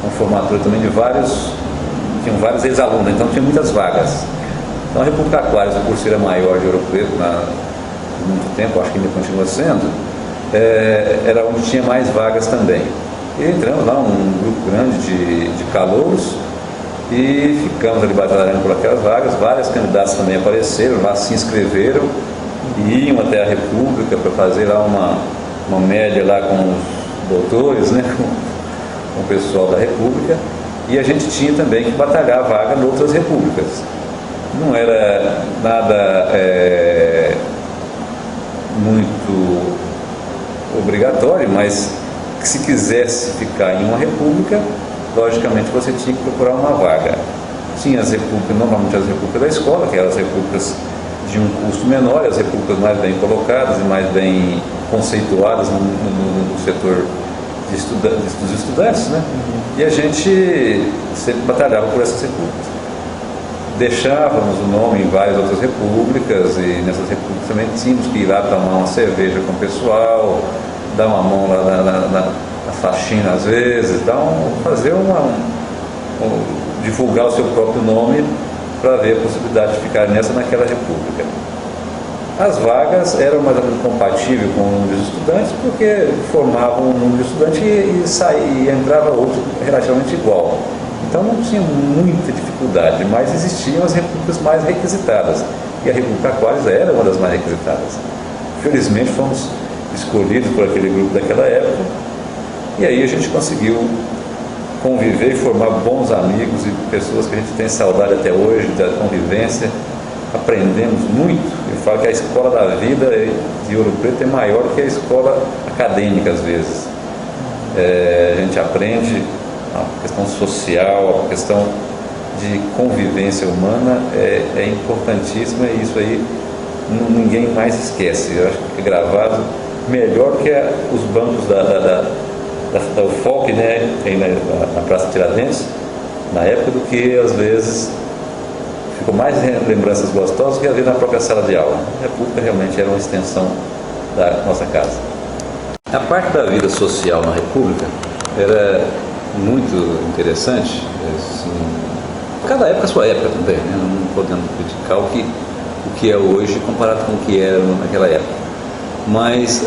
[SPEAKER 6] uma formatura também tinham vários ex-alunos, então tinha muitas vagas. Então a República Aquários, por ser a maior de Ouro Preto por muito tempo, acho que ainda continua sendo, era onde tinha mais vagas também. E entramos lá, um grupo grande de calouros, e ficamos ali batalhando por aquelas vagas. Várias candidatas também apareceram lá, se inscreveram e iam até a República para fazer lá uma média lá com os doutores, né, com o pessoal da República, e a gente tinha também que batalhar a vaga em outras repúblicas. Não era nada muito obrigatório, mas se quisesse ficar em uma república, logicamente você tinha que procurar uma vaga. Tinha as repúblicas, normalmente as repúblicas da escola, que eram as repúblicas de um custo menor, as repúblicas mais bem colocadas e mais bem conceituadas no setor dos estudantes, né? E a gente sempre batalhava por essas repúblicas. Deixávamos o nome em várias outras repúblicas, e nessas repúblicas também tínhamos que ir lá tomar uma cerveja com o pessoal, dar uma mão lá na faxina às vezes, divulgar o seu próprio nome para ver a possibilidade de ficar naquela república. As vagas eram mais ou menos compatíveis com o número de estudantes, porque formavam um número de estudantes e entrava outro relativamente igual. Então não tinha muita dificuldade, mas existiam as repúblicas mais requisitadas, e a República Aquários era uma das mais requisitadas. Felizmente fomos escolhidos por aquele grupo daquela época, e aí a gente conseguiu conviver e formar bons amigos e pessoas que a gente tem saudade até hoje da convivência. Aprendemos muito. Eu falo que a escola da vida de Ouro Preto é maior que a escola acadêmica às vezes. A gente aprende a questão social, a questão de convivência humana é importantíssima, e isso aí ninguém mais esquece. Eu acho que é gravado melhor que os bancos da UFOP, né, na Praça Tiradentes, na época, do que às vezes ficou mais lembranças gostosas que às vezes na própria sala de aula. A República realmente era uma extensão da nossa casa. A parte da vida social na República era muito interessante, assim, cada época a sua época também, né? Não podemos criticar o que é hoje comparado com o que era naquela época. Mas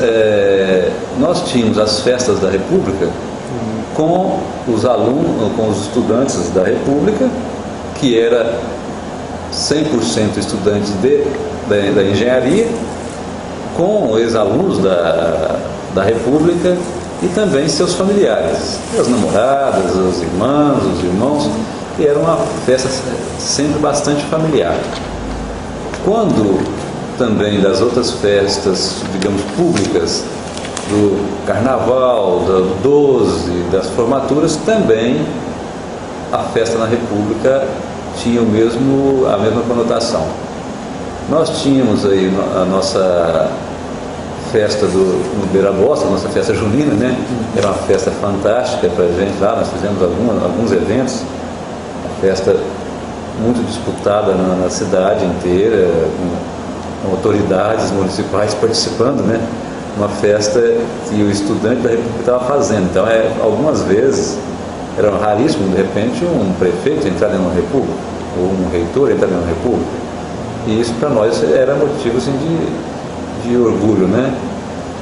[SPEAKER 6] nós tínhamos as festas da República com os alunos, com os estudantes da República, que era 100% estudantes da engenharia, com os ex-alunos da República e também seus familiares, as namoradas, as irmãs, os irmãos, e era uma festa sempre bastante familiar. Quando também das outras festas, digamos, públicas, do Carnaval, do 12, das formaturas, também a festa na República tinha a mesma conotação. Nós tínhamos aí a nossa festa no Beira Bosta, a nossa festa junina, né? Era uma festa fantástica para a gente lá, nós fizemos alguns eventos, uma festa muito disputada na cidade inteira, com autoridades municipais participando, né? uma festa que o estudante da República estava fazendo. Então, algumas vezes, era raríssimo, de repente, um prefeito entrar em uma República, ou um reitor entrar em uma República. E isso, para nós, era motivo assim, de orgulho, né?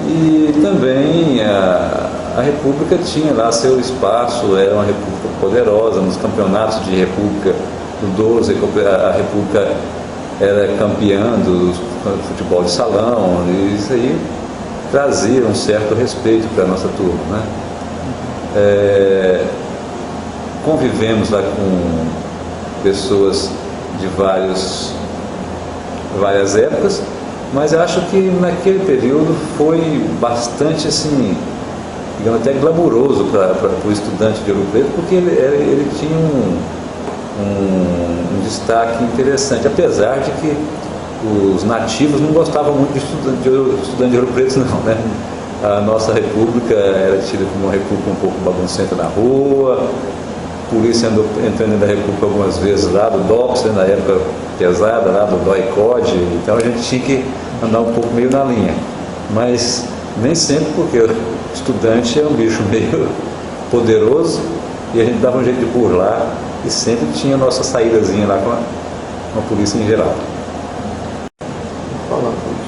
[SPEAKER 6] E também a República tinha lá seu espaço, era uma República poderosa, nos campeonatos de República do 12, a República era campeã do futebol de salão, e isso aí trazia um certo respeito para a nossa turma, né? Convivemos lá com pessoas de várias épocas, mas eu acho que naquele período foi bastante, assim, digamos, até glamuroso para o estudante de Ouro Preto, porque ele tinha um destaque interessante, apesar de que os nativos não gostavam muito de estudante de Ouro Preto, não, né? A nossa república era tida como uma república um pouco baguncenta na rua, a polícia andou entrando na república algumas vezes lá do DOPS, né, na época pesada, lá do DOI-CODE, então a gente tinha que andar um pouco meio na linha, mas nem sempre, porque o estudante é um bicho meio poderoso e a gente dava um jeito de burlar e sempre tinha a nossa saídazinha lá com a polícia em geral.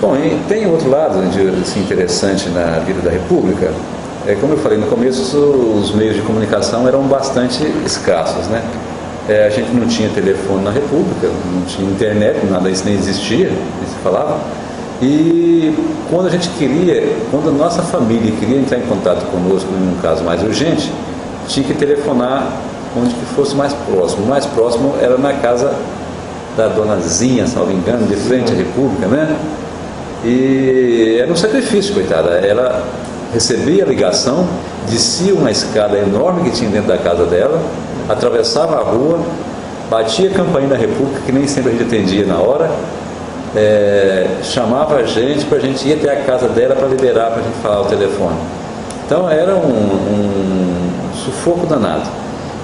[SPEAKER 6] Bom, e tem outro lado assim, interessante na vida da República. Como eu falei no começo, os meios de comunicação eram bastante escassos, né? A gente não tinha telefone na República, não tinha internet, nada disso nem existia, nem se falava. E quando a nossa família queria entrar em contato conosco em um caso mais urgente, tinha que telefonar onde que fosse mais próximo. O mais próximo era na casa da Dona Zinha, salvo engano, de frente à República, né? E era um sacrifício, coitada. Ela recebia a ligação, descia uma escada enorme que tinha dentro da casa dela, atravessava a rua, batia a campainha da República, que nem sempre a gente atendia na hora, chamava a gente para a gente ir até a casa dela para liberar para a gente falar o telefone. Então era um sufoco danado.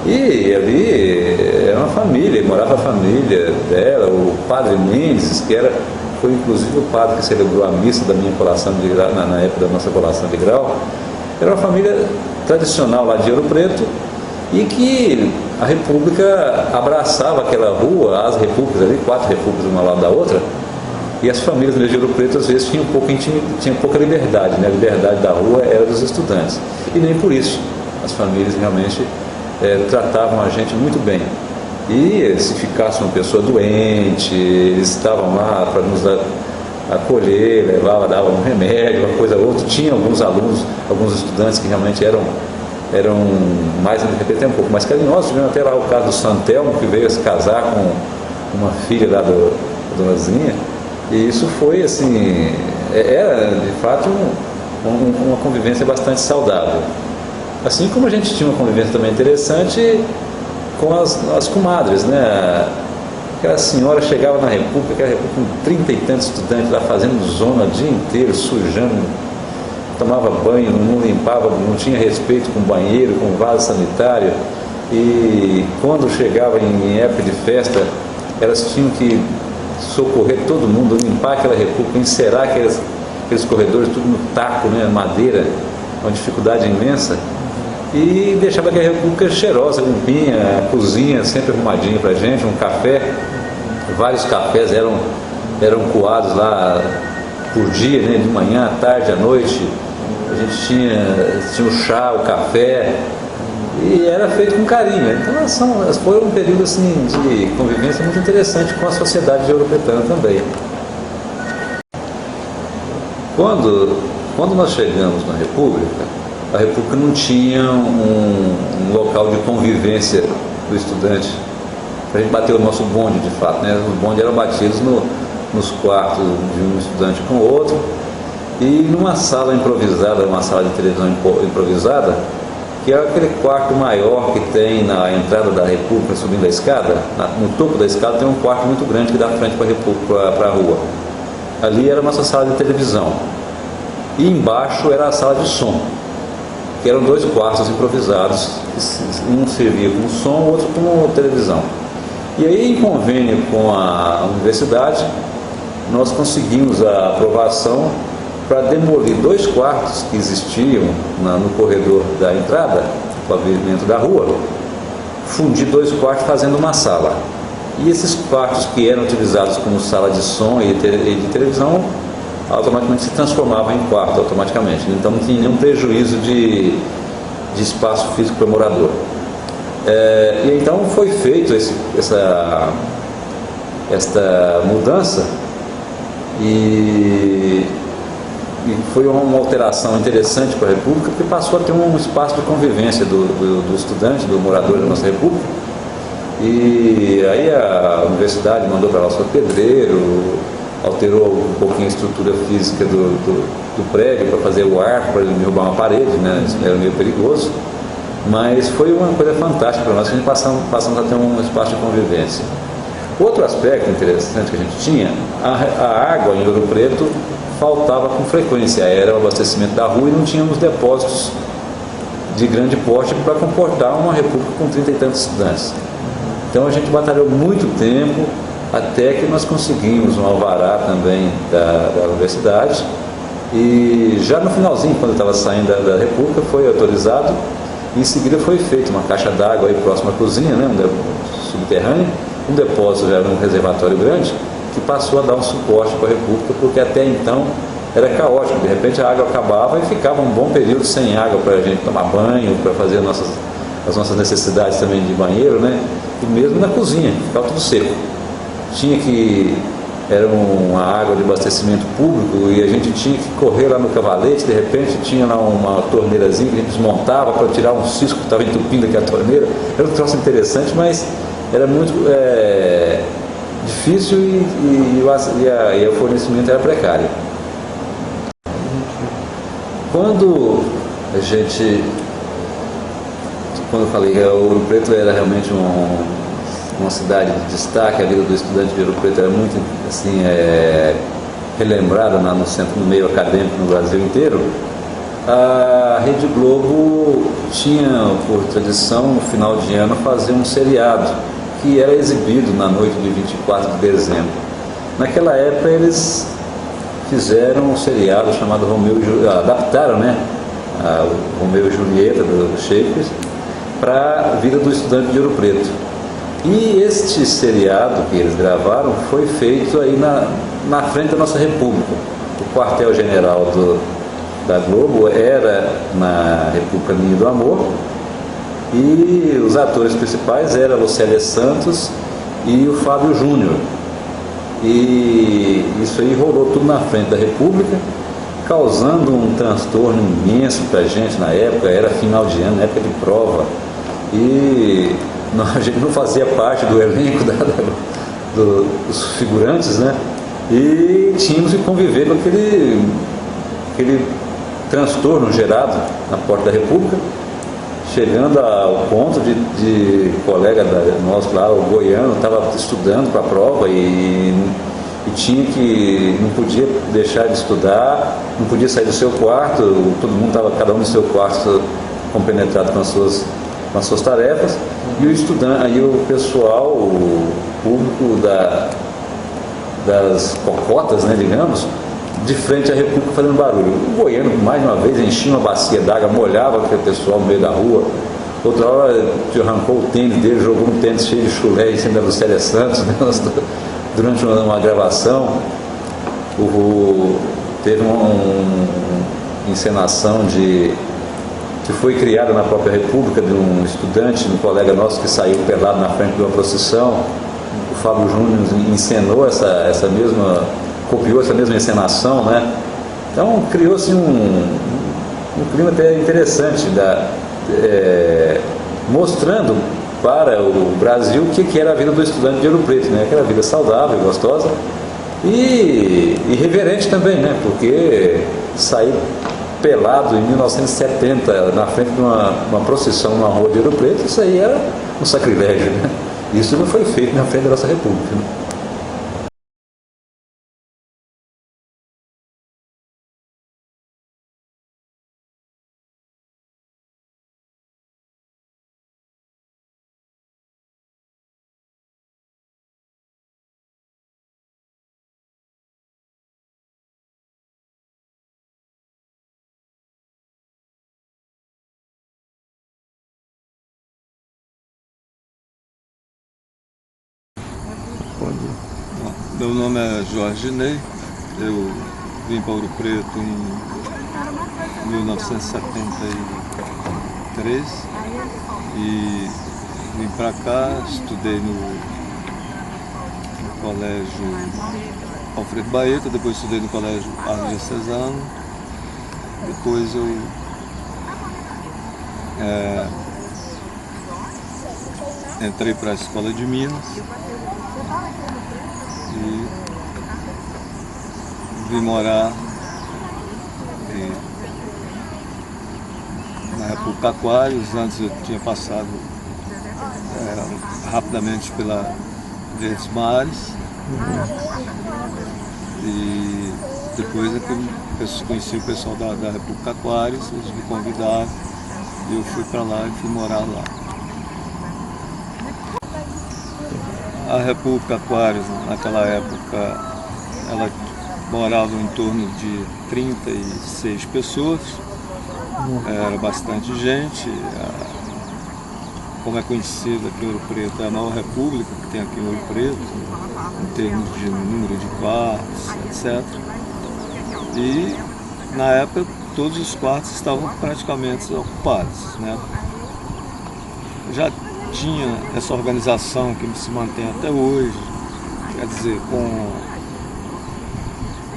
[SPEAKER 6] E ali era uma família, morava a família dela, o padre Mendes, foi inclusive o padre que celebrou a missa da minha colação de grau, na época da nossa colação de grau. Era uma família tradicional lá de Ouro Preto e que a República abraçava aquela rua, as repúblicas ali, 4 repúblicas uma ao lado da outra, e as famílias de Ouro Preto às vezes tinham pouca liberdade, né? A liberdade da rua era dos estudantes. E nem por isso as famílias realmente tratavam a gente muito bem. E se ficasse uma pessoa doente, eles estavam lá para nos acolher, davam um remédio, uma coisa ou outra. Tinha alguns alunos, alguns estudantes que realmente eram mais, de repente, até um pouco mais carinhosos. Tivemos até lá o caso do Santelmo, que veio se casar com uma filha lá da Dona Zinha. E isso foi, assim, era de fato uma convivência bastante saudável. Assim como a gente tinha uma convivência também interessante com as comadres, né? Aquela senhora chegava na República, com 30 e tantos estudantes lá fazendo zona o dia inteiro, sujando, tomava banho, não limpava, não tinha respeito com o banheiro, com o vaso sanitário. E quando chegava em época de festa, elas tinham que socorrer todo mundo, limpar aquela República, encerar aqueles corredores, tudo no taco, né? Madeira, uma dificuldade imensa. E deixava aquela República cheirosa, limpinha, a cozinha sempre arrumadinha pra gente, um café, vários cafés eram coados lá por dia, né, de manhã, à tarde, à noite. A gente tinha o chá, o café, e era feito com carinho. Então foi um período assim, de convivência muito interessante com a sociedade europetana também. Quando nós chegamos na República, a República não tinha um local de convivência do estudante para a gente bater o nosso bonde, de fato, né? Os bondes eram batidos nos quartos de um estudante com o outro, e numa sala improvisada, uma sala de televisão improvisada, que é aquele quarto maior que tem na entrada da República, subindo a escada. No topo da escada tem um quarto muito grande que dá frente para a rua. Ali era a nossa sala de televisão, e embaixo era a sala de som, que eram 2 quartos improvisados, um servia como som, o outro como televisão. E aí, em convênio com a universidade, nós conseguimos a aprovação para demolir 2 quartos que existiam no corredor da entrada, no pavimento da rua, fundir 2 quartos fazendo uma sala. E esses quartos que eram utilizados como sala de som e de televisão, automaticamente se transformavam em quarto automaticamente. Então não tinha nenhum prejuízo de espaço físico para o morador. E então foi feito esta mudança e foi uma alteração interessante para a República, porque passou a ter um espaço de convivência do estudante, do morador da nossa República. E aí a universidade mandou para lá o seu pedreiro, alterou um pouquinho a estrutura física do prédio para fazer o arco, para derrubar uma parede, né? Isso era meio perigoso, mas foi uma coisa fantástica para nós, que a gente passamos a ter um espaço de convivência. Outro aspecto interessante que a gente tinha, a água em Ouro Preto faltava com frequência, era o abastecimento da rua e não tínhamos depósitos de grande porte para comportar uma república com 30 e tantos estudantes. Então a gente batalhou muito tempo até que nós conseguimos um alvará também da universidade, e já no finalzinho, quando eu estava saindo da República, foi autorizado, e em seguida foi feita uma caixa d'água aí próxima à cozinha, né, subterrânea, um depósito, já era um reservatório grande, que passou a dar um suporte para a República, porque até então era caótico, de repente a água acabava e ficava um bom período sem água para a gente tomar banho, para fazer as nossas necessidades também de banheiro, né? E mesmo na cozinha, ficava tudo seco. Era uma água de abastecimento público e a gente tinha que correr lá no cavalete, de repente tinha lá uma torneirazinha que a gente desmontava para tirar um cisco que estava entupindo aqui a torneira. Era um troço interessante, mas era muito difícil e o fornecimento era precário. Quando eu falei que Ouro Preto era realmente uma cidade de destaque, a vida do estudante de Ouro Preto era muito assim, relembrada no meio acadêmico no Brasil inteiro, a Rede Globo tinha por tradição no final de ano fazer um seriado que era exibido na noite de 24 de dezembro. Naquela época eles fizeram um seriado chamado adaptaram, né, o Romeu e Julieta do Shakespeare para a vida do estudante de Ouro Preto. E este seriado que eles gravaram foi feito aí na frente da nossa República. O quartel-general da Globo era na República Ninho do Amor, e os atores principais eram a Lucélia Santos e o Fábio Júnior. E isso aí rolou tudo na frente da República, causando um transtorno imenso para a gente na época. Era final de ano, época de prova, e a gente não fazia parte do elenco dos figurantes, né? E tínhamos que conviver com aquele transtorno gerado na porta da República, chegando ao ponto de colega nosso lá, o goiano, estava estudando para a prova e não podia deixar de estudar, não podia sair do seu quarto, todo mundo estava, cada um no seu quarto, compenetrado com as suas tarefas, e o pessoal, o público das cocotas, né, digamos, de frente à República fazendo barulho. O goiano, mais uma vez, enchia uma bacia d'água, molhava aquele pessoal no meio da rua. Outra hora, arrancou o tênis dele, jogou um tênis cheio de chulé em cima da Lucélia Santos, né? Durante uma gravação. Teve uma encenação que foi criada na própria República, de um estudante, um colega nosso que saiu pelado na frente de uma procissão. O Fábio Júnior encenou copiou essa mesma encenação, né? Então criou-se um clima até interessante, mostrando para o Brasil o que era a vida do estudante de Ouro Preto, né? Aquela vida saudável, gostosa e irreverente também, né? Porque sair pelado em 1970 na frente de uma procissão numa rua de Ouro Preto, isso aí era um sacrilégio, né? Isso não foi feito na frente da nossa República, né?
[SPEAKER 7] Meu nome é Jorge Ney, eu vim para Ouro Preto em 1973 e vim para cá, estudei no colégio Alfredo Baeta, depois estudei no colégio Ardiocesano, depois eu entrei para a Escola de Minas e vim morar na República Aquários. Antes eu tinha passado rapidamente pela Verdes Mares e depois é que eu conheci o pessoal da República Aquários, eles me convidaram e eu fui para lá e fui morar lá. A República Aquários, naquela época, ela morava em torno de 36 pessoas, era bastante gente. Como é conhecida aqui em Ouro Preto, é a maior república que tem aqui em Ouro Preto, em termos de número de quartos, etc. E, na época, todos os quartos estavam praticamente ocupados, né? Já tinha essa organização que se mantém até hoje, quer dizer,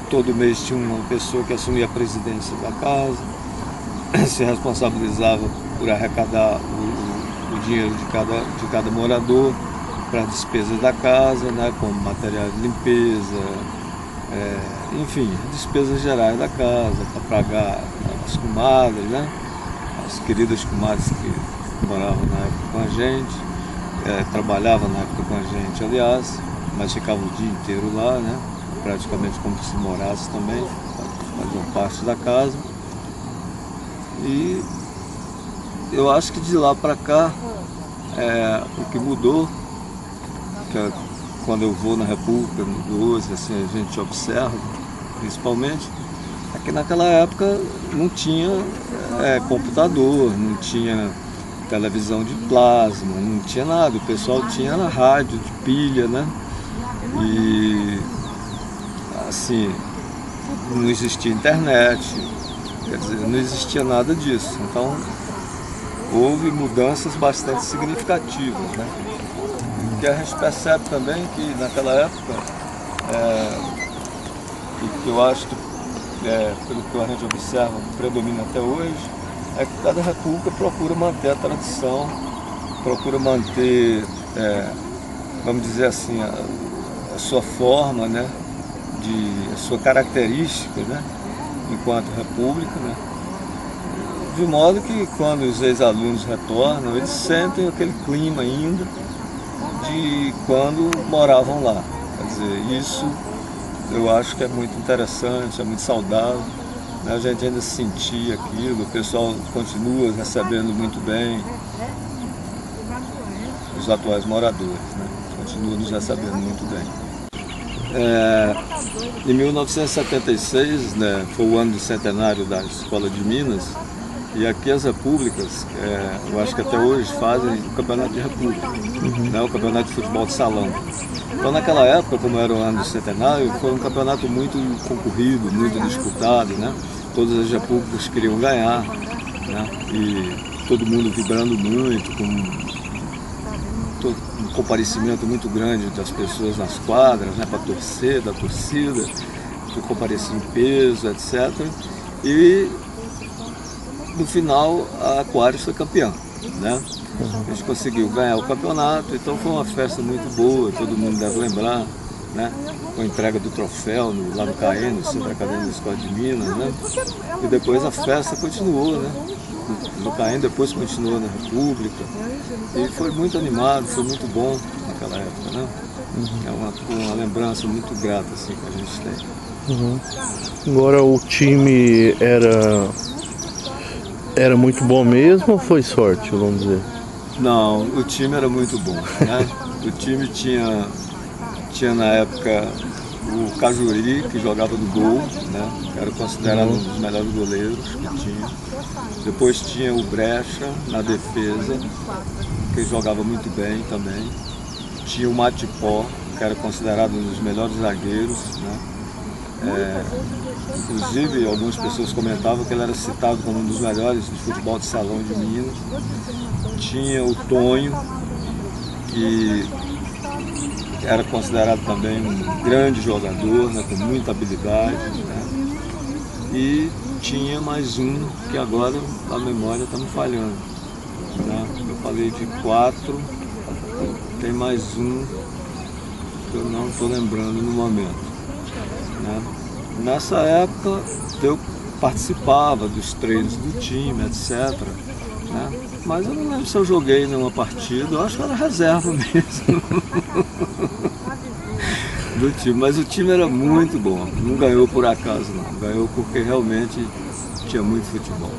[SPEAKER 7] todo mês tinha uma pessoa que assumia a presidência da casa, se responsabilizava por arrecadar o dinheiro de cada morador para as despesas da casa, né, como material de limpeza, enfim, despesas gerais da casa, para pagar as comadres, né, as queridas comadres que moravam na época com a gente, trabalhavam na época com a gente, aliás, mas ficavam o dia inteiro lá, né, praticamente como se morasse também, faziam parte da casa. E eu acho que de lá para cá, o que mudou, que quando eu vou na República, no 12, assim, a gente observa, principalmente, é que naquela época não tinha computador, não tinha televisão de plasma, não tinha nada, o pessoal tinha na rádio de pilha, né? E assim, não existia internet, quer dizer, não existia nada disso. Então houve mudanças bastante significativas, né? Que a gente percebe também que naquela época, e que eu acho que pelo que a gente observa, predomina até hoje, é que cada república procura manter a tradição, procura manter, vamos dizer assim, a sua forma, né, a sua característica, né, enquanto república, né, de modo que quando os ex-alunos retornam, eles sentem aquele clima ainda de quando moravam lá. Quer dizer, isso eu acho que é muito interessante, é muito saudável, né? A gente ainda sentia aquilo, o pessoal continua recebendo muito bem, os atuais moradores, né? Continuam nos recebendo muito bem. Em 1976, né, foi o ano do centenário da Escola de Minas, e aqui as repúblicas, eu acho que até hoje fazem o campeonato de república, né, o campeonato de futebol de salão. Então naquela época, como era o ano do centenário, foi um campeonato muito concorrido, muito disputado, né? Todas as repúblicas queriam ganhar, né? E todo mundo vibrando muito, com um comparecimento muito grande das pessoas nas quadras, né? Para torcer, da torcida, que comparecia em peso, etc. E no final a Aquários foi campeã, né? A gente conseguiu ganhar o campeonato, então foi uma festa muito boa, todo mundo deve lembrar, né? Com a entrega do troféu lá no CAEN, no Centro Acadêmico da Escola de Minas, né? E depois a festa continuou, né? No CAEN, depois continuou na República, e foi muito animado, foi muito bom naquela época, né? É uma lembrança muito grata assim, que a gente tem.
[SPEAKER 1] Agora o time era muito bom mesmo ou foi sorte, vamos dizer?
[SPEAKER 7] Não, o time era muito bom, né? O time tinha na época o Cajuri, que jogava no gol, né? Era considerado um dos melhores goleiros que tinha. Depois tinha o Brecha na defesa, que jogava muito bem também. Tinha o Matipó, que era considerado um dos melhores zagueiros, né? Inclusive, algumas pessoas comentavam que ele era citado como um dos melhores de futebol de salão de Minas. Tinha o Tonho, que era considerado também um grande jogador, né, com muita habilidade, né? E tinha mais um que agora a memória está me falhando, né? Eu falei de 4, tem mais um que eu não estou lembrando no momento, né? Nessa época eu participava dos treinos do time, etc., né? Mas eu não lembro se eu joguei nenhuma partida, eu acho que era reserva mesmo do time, mas o time era muito bom, não ganhou por acaso não, ganhou porque realmente tinha muito futebol.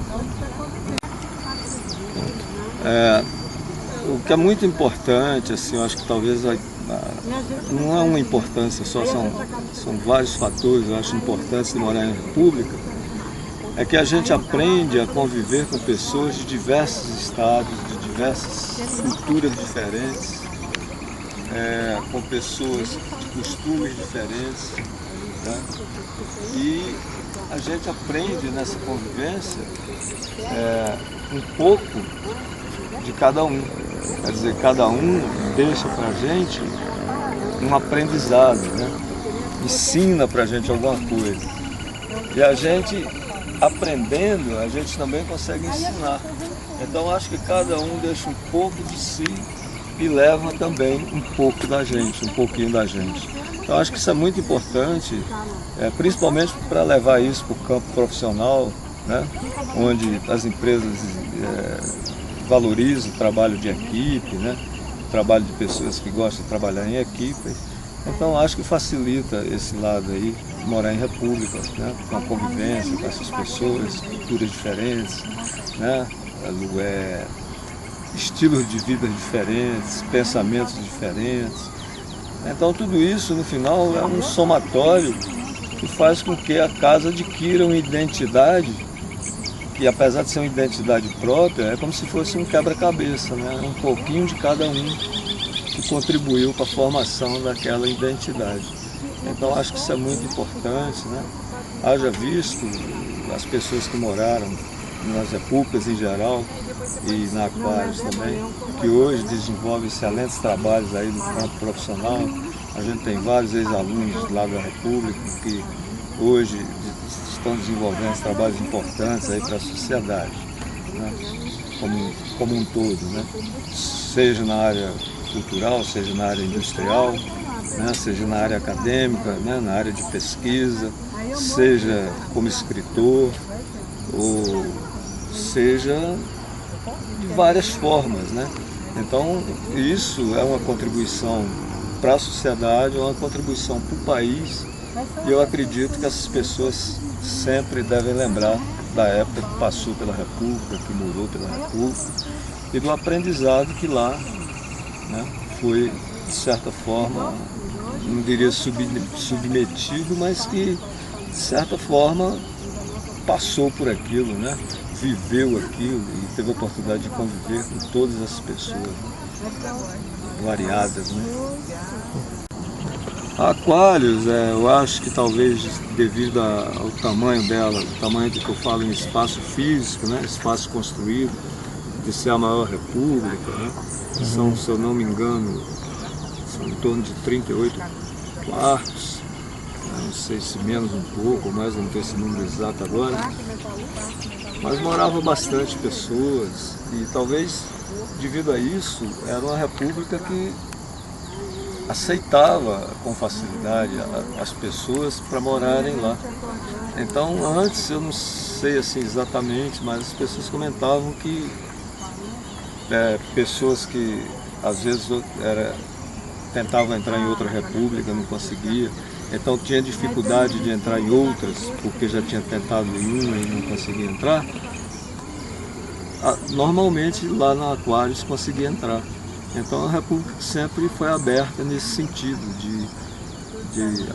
[SPEAKER 7] O que é muito importante, assim, eu acho que talvez não é uma importância só, são vários fatores, eu acho importantes de morar em república, é que a gente aprende a conviver com pessoas de diversos estados, de diversas culturas diferentes, com pessoas de costumes diferentes, né? E a gente aprende nessa convivência um pouco de cada um. Quer dizer, cada um deixa para a gente um aprendizado, né? Ensina para a gente alguma coisa. E a gente, aprendendo, a gente também consegue ensinar. Então acho que cada um deixa um pouco de si e leva também um pouco da gente, um pouquinho da gente. Então acho que isso é muito importante, principalmente para levar isso para o campo profissional, né? Onde as empresas valorizam o trabalho de equipe, né? O trabalho de pessoas que gostam de trabalhar em equipe. Então acho que facilita esse lado aí, morar em república, né? Com a convivência com essas pessoas, culturas diferentes, né? Estilos de vida diferentes, pensamentos diferentes. Então tudo isso no final é um somatório que faz com que a casa adquira uma identidade que, apesar de ser uma identidade própria, é como se fosse um quebra-cabeça, né? Um pouquinho de cada um que contribuiu para a formação daquela identidade. Então acho que isso é muito importante, né? Haja visto as pessoas que moraram nas repúblicas em geral e na Aquários também, que hoje desenvolvem excelentes trabalhos aí no campo profissional. A gente tem vários ex-alunos lá da República que hoje estão desenvolvendo trabalhos importantes aí para a sociedade, né? Como um todo, né? Seja na área cultural, seja na área industrial, né? Seja na área acadêmica, né? Na área de pesquisa, seja como escritor, ou seja de várias formas, né? Então isso é uma contribuição para a sociedade, é uma contribuição para o país, e eu acredito que essas pessoas sempre devem lembrar da época que passou pela República, que morou pela República, e do aprendizado que lá, né, foi, de certa forma, não diria submetido, mas que, de certa forma, passou por aquilo, né? Viveu aquilo e teve a oportunidade de conviver com todas as pessoas, variadas, né? A Aquários, eu acho que talvez devido ao tamanho dela, o tamanho que eu falo em espaço físico, né? Espaço construído, de ser a maior república, né? São, se eu não me engano, são em torno de 38 quartos, não sei se menos um pouco ou mais, não tenho esse número exato agora, mas morava bastante pessoas e talvez devido a isso era uma república que aceitava com facilidade as pessoas para morarem lá. Então antes, eu não sei assim exatamente, mas as pessoas comentavam que pessoas que às vezes tentavam entrar em outra república, não conseguia, então tinha dificuldade de entrar em outras, porque já tinha tentado em uma e não conseguia entrar. Normalmente lá na Aquários conseguia entrar. Então a república sempre foi aberta nesse sentido, de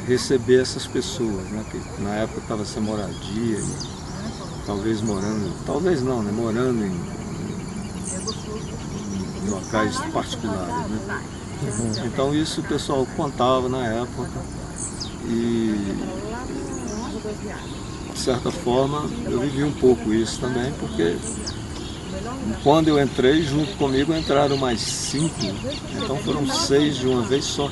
[SPEAKER 7] receber essas pessoas, né? Que na época estava sem moradia, e talvez morando, talvez não, né? Morando em locais particulares, né? Então isso o pessoal contava na época e, de certa forma, eu vivi um pouco isso também, porque quando eu entrei, junto comigo entraram mais 5, então foram 6 de uma vez só.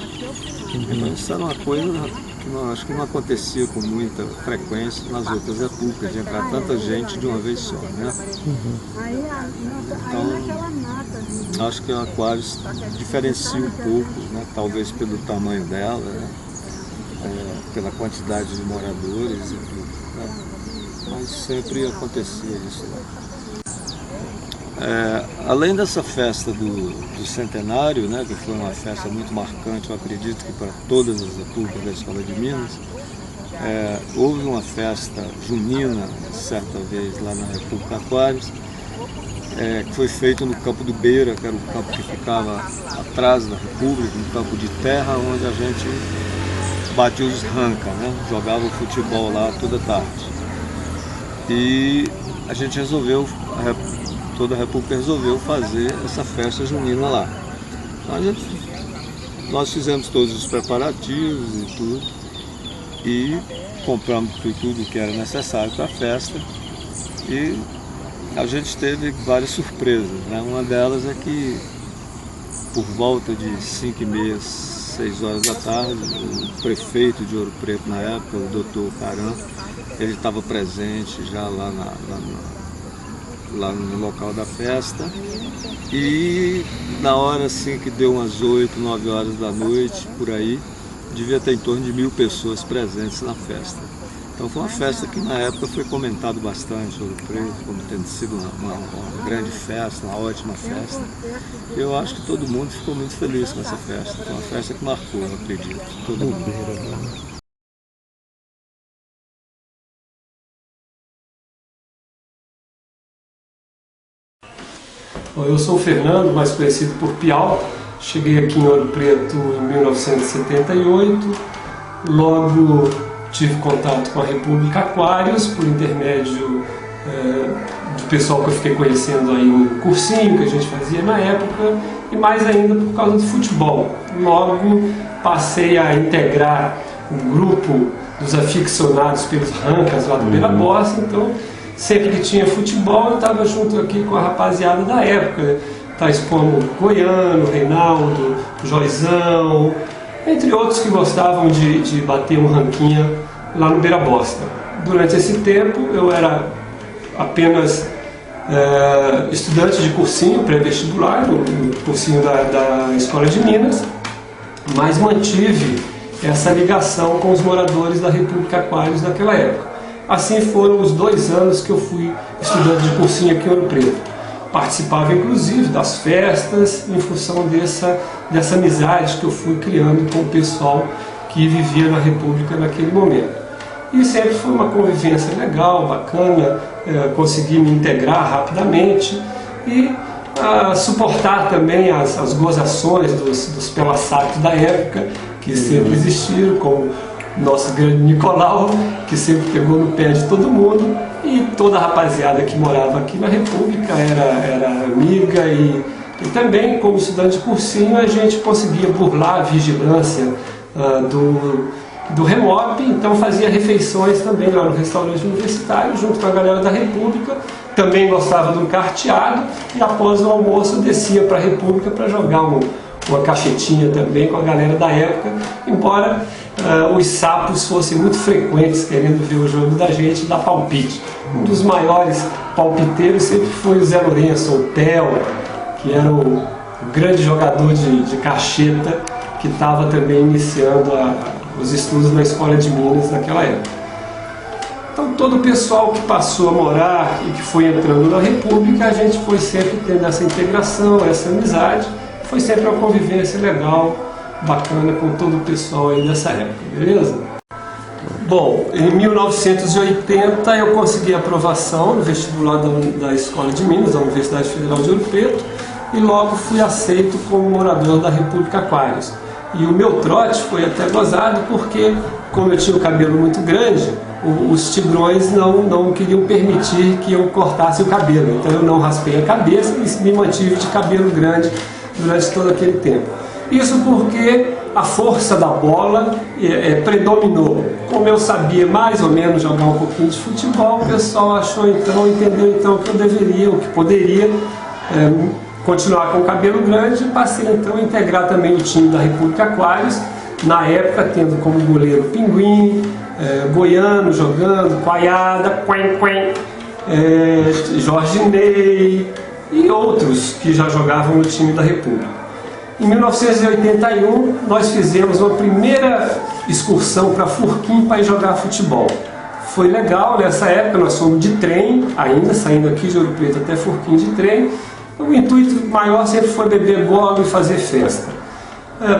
[SPEAKER 7] Então isso era uma coisa que acho que não acontecia com muita frequência nas outras repúblicas, de entrar tanta gente de uma vez só, né? Então, acho que a Aquários diferencia um pouco, né? Talvez pelo tamanho dela, né? Pela quantidade de moradores e tudo, né? Mas sempre acontecia isso, né? Além dessa festa do centenário, né, que foi uma festa muito marcante, eu acredito que para todas as repúblicas da Escola de Minas, houve uma festa junina, certa vez, lá na República Aquários, que foi feita no Campo do Beira, que era o campo que ficava atrás da República, um campo de terra onde a gente batia os ranca, né, jogava futebol lá toda tarde. E a gente resolveu, toda a República resolveu fazer essa festa junina lá. Nós fizemos todos os preparativos e tudo, e compramos tudo que era necessário para a festa, e a gente teve várias surpresas, né? Uma delas é que, por volta de 5h30, 6 horas da tarde, o prefeito de Ouro Preto na época, o Dr. Caran, ele estava presente já lá lá no local da festa, e na hora assim que deu umas 8, 9 horas da noite, por aí, devia ter em torno de 1000 pessoas presentes na festa. Então foi uma festa que na época foi comentado bastante, Ouro Preto, como tendo sido uma grande festa, uma ótima festa. Eu acho que todo mundo ficou muito feliz com essa festa. Foi uma festa que marcou, eu acredito, todo mundo.
[SPEAKER 8] Eu sou o Fernando, mais conhecido por Piau. Cheguei aqui em Ouro Preto em 1978. Logo tive contato com a República Aquários por intermédio do pessoal que eu fiquei conhecendo aí no cursinho que a gente fazia na época, e mais ainda por causa do futebol. Logo passei a integrar um grupo dos aficionados pelos rancas lá do Beira Bossa, então sempre que tinha futebol, eu estava junto aqui com a rapaziada da época. Tá expondo Goiano, Reinaldo, Joizão, entre outros que gostavam de bater um ranquinha lá no Beira Bosta. Durante esse tempo, eu era apenas estudante de cursinho pré-vestibular, no cursinho da Escola de Minas, mas mantive essa ligação com os moradores da República Aquários naquela época. Assim foram os 2 anos que eu fui estudante de cursinho aqui em Ouro Preto. Participava inclusive das festas em função dessa amizade que eu fui criando com o pessoal que vivia na República naquele momento. E sempre foi uma convivência legal, bacana, consegui me integrar rapidamente e suportar também as gozações dos pelaçatos da época, que sempre existiram, como nosso grande Nicolau, que sempre pegou no pé de todo mundo, e toda a rapaziada que morava aqui na República era amiga, e também, como estudante de cursinho, a gente conseguia burlar a vigilância do Remop, então fazia refeições também lá no restaurante universitário, junto com a galera da República. Também gostava do carteado, e após o almoço descia para a República para jogar uma cafetinha também com a galera da época, embora os sapos fossem muito frequentes querendo ver o jogo da gente, dar palpite. Um dos maiores palpiteiros sempre foi o Zé Lourenço, o Theo, que era o grande jogador de cacheta, que estava também iniciando os estudos na Escola de Minas naquela época. Então todo o pessoal que passou a morar e que foi entrando na República, a gente foi sempre tendo essa integração, essa amizade, foi sempre uma convivência legal, bacana com todo o pessoal aí dessa época, beleza? Bom, em 1980 eu consegui aprovação no vestibular da Escola de Minas, da Universidade Federal de Ouro Preto, e logo fui aceito como morador da República Aquários. E o meu trote foi até gozado porque, como eu tinha o cabelo muito grande, os tigrões não queriam permitir que eu cortasse o cabelo. Então eu não raspei a cabeça e me mantive de cabelo grande durante todo aquele tempo. Isso porque a força da bola predominou. Como eu sabia mais ou menos jogar um pouquinho de futebol, o pessoal entendeu então que eu deveria, ou que poderia continuar com o cabelo grande, e passei então a integrar também o time da República Aquários, na época tendo como goleiro Pinguim, Goiano jogando, Quaiada, Jorge Ney e outros que já jogavam no time da República. Em 1981, nós fizemos uma primeira excursão para Furquim para ir jogar futebol. Foi legal, nessa época nós fomos de trem, ainda saindo aqui de Ouro Preto até Furquim de trem. O intuito maior sempre foi beber golo e fazer festa.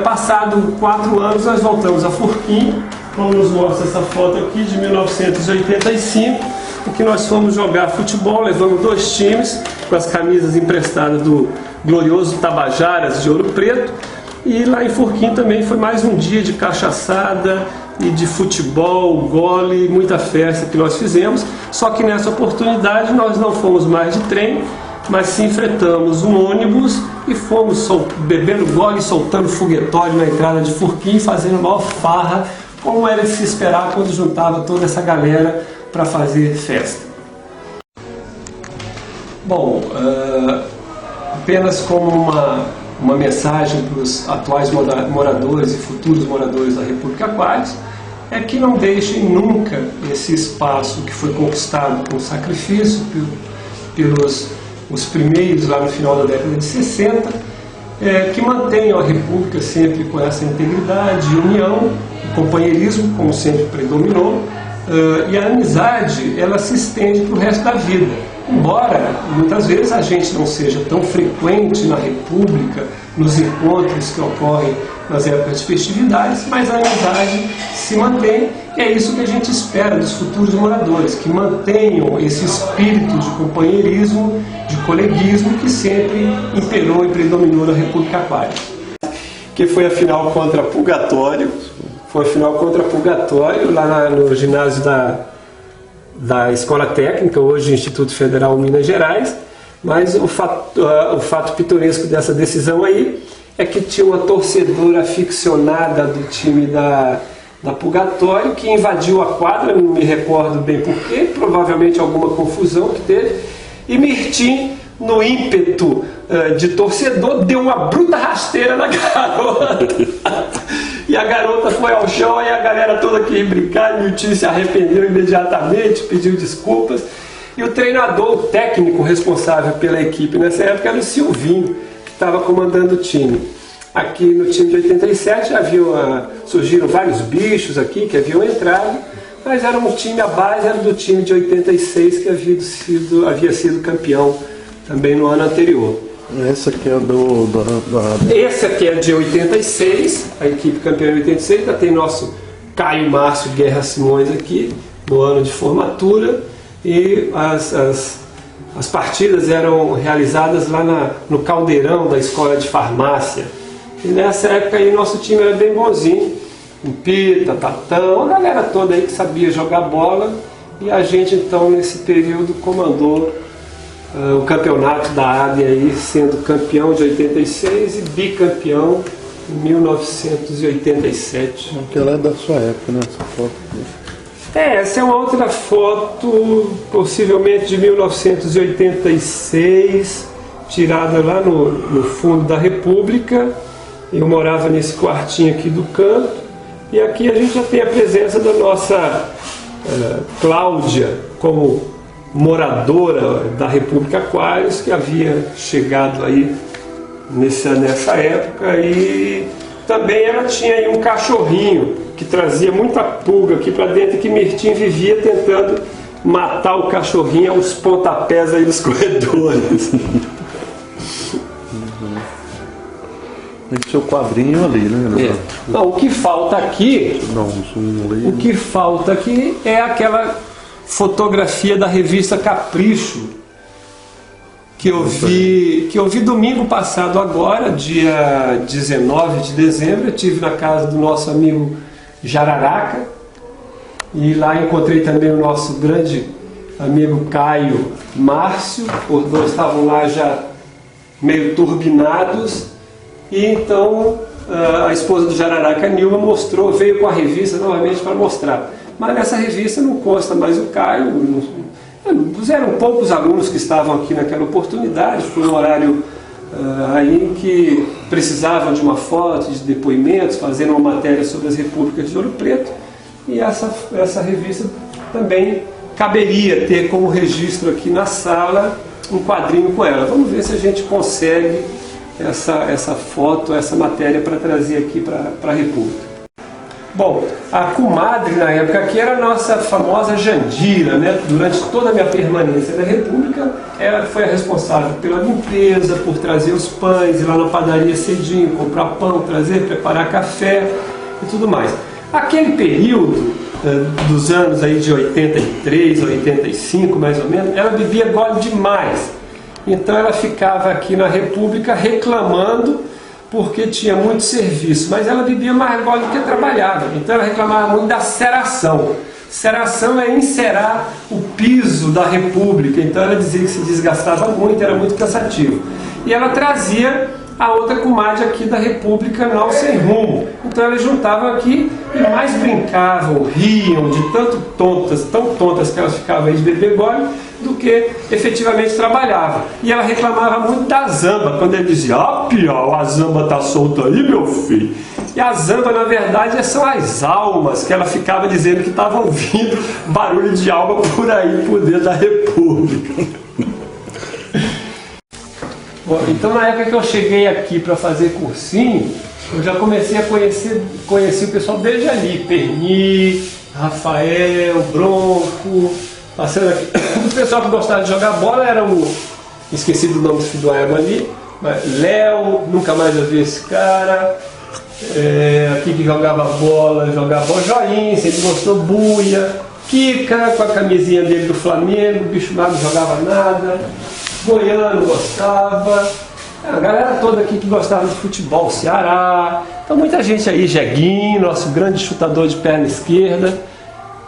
[SPEAKER 8] Passado 4 anos, nós voltamos a Furquim, como nos mostra essa foto aqui de 1985, em que nós fomos jogar futebol, levamos 2 times com as camisas emprestadas do glorioso Tabajaras de Ouro Preto, e lá em Furquim também foi mais um dia de cachaçada e de futebol, gole, muita festa que nós fizemos, só que nessa oportunidade nós não fomos mais de trem, mas sim fretamos um ônibus e fomos bebendo gole e soltando foguetório na entrada de Furquim, fazendo maior farra, como era de se esperar quando juntava toda essa galera para fazer festa. Bom, apenas como uma mensagem para os atuais moradores e futuros moradores da República Aquários, é que não deixem nunca esse espaço que foi conquistado com sacrifício pelos os primeiros lá no final da década de 60, que mantenham a República sempre com essa integridade, união, companheirismo, como sempre predominou, e a amizade ela se estende para o resto da vida. Embora muitas vezes a gente não seja tão frequente na República, nos encontros que ocorrem nas épocas de festividades, mas a amizade se mantém, e é isso que a gente espera dos futuros moradores, que mantenham esse espírito de companheirismo, de coleguismo que sempre imperou e predominou na República Aquários. Que foi a final contra Purgatório, lá no ginásio da Escola Técnica, hoje Instituto Federal Minas Gerais, mas o fato pitoresco dessa decisão aí é que tinha uma torcedora aficionada do time da Purgatório que invadiu a quadra, não me recordo bem porquê, provavelmente alguma confusão que teve, e Mirtim, no ímpeto de torcedor, deu uma bruta rasteira na garota. E a garota foi ao chão e a galera toda queria brincar, e o time se arrependeu imediatamente, pediu desculpas. E o treinador, o técnico responsável pela equipe nessa época era o Silvinho, que estava comandando o time. Aqui no time de 87 surgiram vários bichos aqui que haviam entrado, mas era um time, a base era do time de 86 que havia sido campeão também no ano anterior.
[SPEAKER 1] Essa aqui é
[SPEAKER 8] Esse aqui é de 86, a equipe campeã de 86, ainda tem nosso Caio Márcio Guerra Simões aqui, no ano de formatura, e as partidas eram realizadas lá no caldeirão da Escola de Farmácia. E nessa época aí nosso time era bem bonzinho, com Pita, Tatão, a galera toda aí que sabia jogar bola, e a gente então nesse período comandou o campeonato da ADE aí, sendo campeão de 86 e bicampeão em 1987.
[SPEAKER 1] Aquela é da sua época, né? Essa foto.
[SPEAKER 8] Essa é uma outra foto, possivelmente de 1986, tirada lá no fundo da República. Eu morava nesse quartinho aqui do canto, e aqui a gente já tem a presença da nossa Cláudia como moradora da República Aquários, que havia chegado aí nessa época, e também ela tinha aí um cachorrinho que trazia muita pulga aqui para dentro, e que Mirtim vivia tentando matar o cachorrinho aos pontapés aí nos corredores.
[SPEAKER 1] Tem que ser o quadrinho ali, né?
[SPEAKER 8] Não, o que falta aqui,
[SPEAKER 1] o
[SPEAKER 8] que falta aqui é aquela fotografia da revista Capricho que eu vi domingo passado agora, dia 19 de dezembro. Eu estive na casa do nosso amigo Jararaca, e lá encontrei também o nosso grande amigo Caio Márcio. Os dois estavam lá já meio turbinados, e então a esposa do Jararaca, Nilma, veio com a revista novamente para mostrar. Mas nessa revista não consta mais o Caio, eram poucos alunos que estavam aqui naquela oportunidade, foi um horário aí que precisavam de uma foto, de depoimentos, fazendo uma matéria sobre as repúblicas de Ouro Preto, e essa revista também caberia ter como registro aqui na sala um quadrinho com ela. Vamos ver se a gente consegue essa foto, essa matéria para trazer aqui para a República. Bom, a comadre na época aqui era a nossa famosa Jandira, né? Durante toda a minha permanência na República, ela foi a responsável pela limpeza, por trazer os pães, ir lá na padaria cedinho, comprar pão, trazer, preparar café e tudo mais. Aquele período dos anos aí de 83, 85 mais ou menos, ela bebia gole demais. Então ela ficava aqui na República reclamando porque tinha muito serviço, mas ela bebia mais gole do que trabalhava. Então ela reclamava muito da ceração. Ceração é encerar o piso da República, então ela dizia que se desgastava muito, era muito cansativo. E ela trazia a outra comadre aqui da República, não sem rumo. Então elas juntavam aqui e mais brincavam, riam de tão tontas que elas ficavam aí de beber gole, do que efetivamente trabalhava. E ela reclamava muito da zamba, quando ele dizia: "Ah, Piau, a zamba tá solta aí, meu filho." E a zamba, na verdade, são as almas, que ela ficava dizendo que estavam ouvindo barulho de alma por aí, por dentro da República. Bom, então na época que eu cheguei aqui para fazer cursinho, eu já comecei a conhecer o pessoal desde ali, Perni, Rafael, Bronco, passando aqui. O pessoal que gostava de jogar bola era esqueci do nome do filho do Ego ali, Léo, nunca mais eu vi esse cara, aqui que jogava bola, Joinha, sempre gostou, Buia, Kika com a camisinha dele do Flamengo, o bicho nada jogava nada, Goiano gostava, a galera toda aqui que gostava de futebol, Ceará, então muita gente aí, Jeguinho, nosso grande chutador de perna esquerda,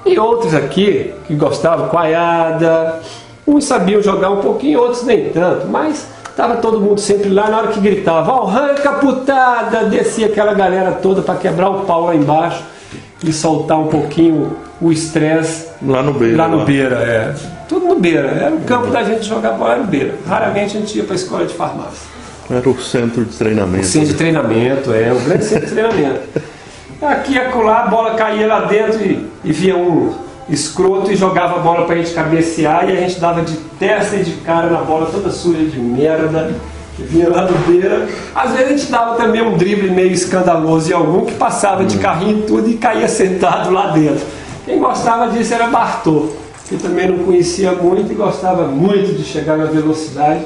[SPEAKER 8] e outros aqui que gostavam, Coaiada, uns sabiam jogar um pouquinho, outros nem tanto, mas estava todo mundo sempre lá. Na hora que gritava, "Ó, arranca putada", descia aquela galera toda para quebrar o pau lá embaixo e soltar um pouquinho o estresse
[SPEAKER 1] lá no Beira.
[SPEAKER 8] Tudo no Beira, era o campo da gente jogar bola, era no Beira. Raramente a gente ia para a escola de farmácia.
[SPEAKER 1] Era o centro de treinamento.
[SPEAKER 8] O centro de treinamento, o grande centro de treinamento. Aqui e acolá, a bola caía lá dentro e via um escroto e jogava a bola pra gente cabecear, e a gente dava de testa e de cara na bola toda suja de merda, que vinha lá do Beira. Às vezes a gente dava também um drible meio escandaloso em algum que passava de carrinho e tudo e caía sentado lá dentro. Quem gostava disso era Bartô, que também não conhecia muito e gostava muito de chegar na velocidade.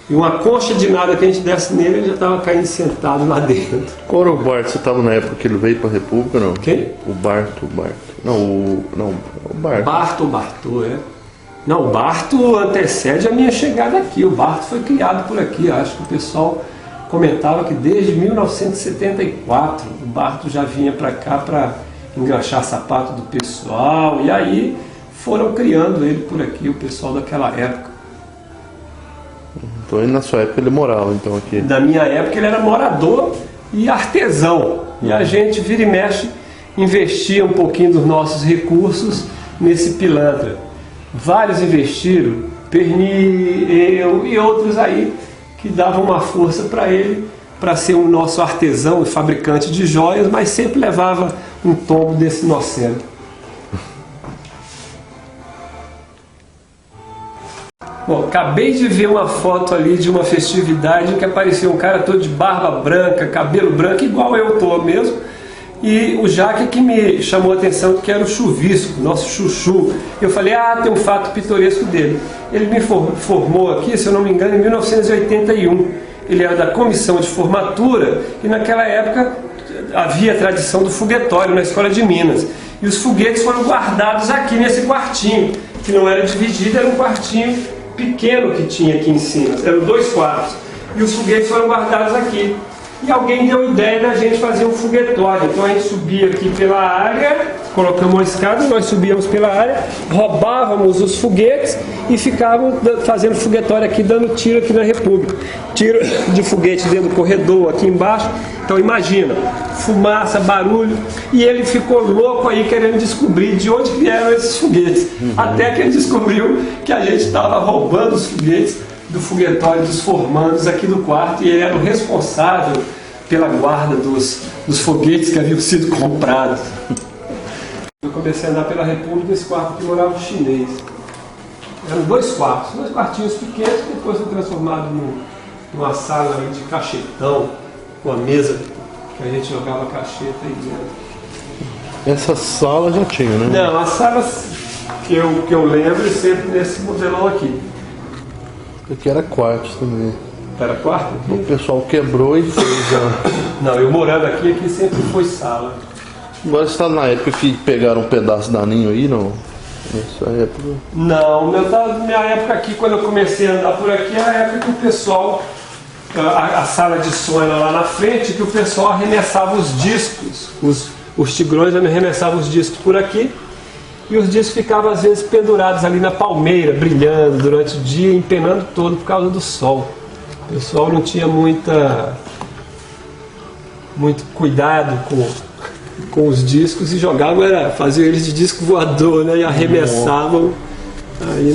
[SPEAKER 8] E uma concha de nada que a gente desse nele, ele já estava caindo sentado lá dentro.
[SPEAKER 1] Qual era o Barto? Você estava na época que ele veio para a República, não?
[SPEAKER 8] Quem?
[SPEAKER 1] O Barto. Não, o Barto.
[SPEAKER 8] Barto, Não, o Barto antecede a minha chegada aqui. O Barto foi criado por aqui. Acho que o pessoal comentava que desde 1974 o Barto já vinha para cá para enganchar sapato do pessoal. E aí foram criando ele por aqui, o pessoal daquela época.
[SPEAKER 1] Então na sua época ele morava então aqui?
[SPEAKER 8] Na minha época ele era morador e artesão. E a gente, vira e mexe, investia um pouquinho dos nossos recursos nesse pilantra. Vários investiram, Perni, eu e outros aí, que davam uma força para ele, para ser um nosso artesão e fabricante de joias, mas sempre levava um tombo desse inocente. Bom, acabei de ver uma foto ali de uma festividade que apareceu um cara todo de barba branca, cabelo branco, igual eu tô mesmo. E o Jaque que me chamou a atenção, que era o Chuvisco, nosso chuchu. Eu falei, tem um fato pitoresco dele. Ele me formou aqui, se eu não me engano, em 1981. Ele era da comissão de formatura e naquela época havia a tradição do foguetório na Escola de Minas. E os foguetes foram guardados aqui nesse quartinho, que não era dividido, era um quartinho pequeno que tinha aqui em cima, eram 2 quartos, e os foguetes foram guardados aqui. E alguém deu a ideia da gente fazer um foguetório, então a gente subia aqui pela área, colocamos uma escada, nós subíamos pela área, roubávamos os foguetes e ficavam fazendo foguetório aqui, dando tiro aqui na República. Tiro de foguete dentro do corredor, aqui embaixo. Então imagina, fumaça, barulho, e ele ficou louco aí querendo descobrir de onde vieram esses foguetes. Até que ele descobriu que a gente estava roubando os foguetes do foguetório dos formandos aqui do quarto, e ele era o responsável pela guarda dos foguetes que haviam sido comprados. Eu comecei a andar pela República, nesse quarto aqui morava um chinês. Eram 2 quartos, 2 quartinhos pequenos, que depois foi transformado numa sala de cachetão, com a mesa que a gente jogava cacheta aí dentro.
[SPEAKER 1] Essa sala já tinha, né?
[SPEAKER 8] Não, as salas que eu lembro sempre nesse modelão aqui.
[SPEAKER 1] Aqui era quartos também.
[SPEAKER 8] Era quarto?
[SPEAKER 1] O pessoal quebrou e fez a...
[SPEAKER 8] Não, eu morando aqui sempre foi sala.
[SPEAKER 1] Agora você está na época que pegaram um pedaço da ninho aí, não? Nessa época?
[SPEAKER 8] Não, minha época aqui, quando eu comecei a andar por aqui, era a época que o pessoal, a sala de som era lá na frente, que o pessoal arremessava os discos. Os tigrões arremessavam os discos por aqui, e os discos ficavam às vezes pendurados ali na palmeira, brilhando durante o dia, empenando todo por causa do sol. O pessoal não tinha muito cuidado com os discos e jogavam, faziam eles de disco voador, né? E arremessavam aí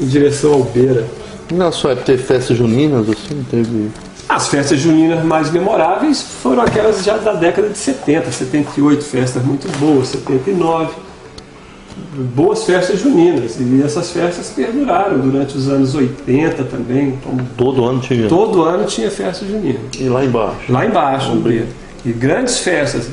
[SPEAKER 8] em direção ao Beira.
[SPEAKER 1] Na sua época teve festas juninas, assim? Teve...
[SPEAKER 8] As festas juninas mais memoráveis foram aquelas já da década de 70, 78, festas muito boas, 79. Boas festas juninas, e essas festas perduraram durante os anos 80 também. Então,
[SPEAKER 1] todo ano tinha?
[SPEAKER 8] Todo ano tinha festa junina.
[SPEAKER 1] E lá embaixo?
[SPEAKER 8] Lá embaixo, no Beira. E grandes festas,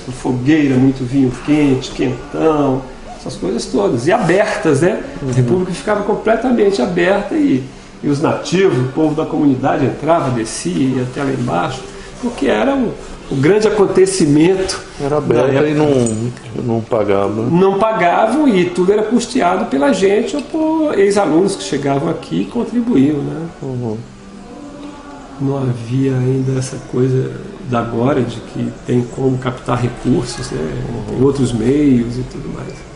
[SPEAKER 8] com fogueira, muito vinho quente, quentão, essas coisas todas. E abertas, né? A República ficava completamente aberta e os nativos, o povo da comunidade entrava, descia, ia até lá embaixo, porque era o grande acontecimento.
[SPEAKER 1] Era aberta e não pagavam.
[SPEAKER 8] Não pagavam, e tudo era custeado pela gente ou por ex-alunos que chegavam aqui e contribuíam, né? Não havia ainda essa coisa da agora de que tem como captar recursos, né? Tem outros meios e tudo mais.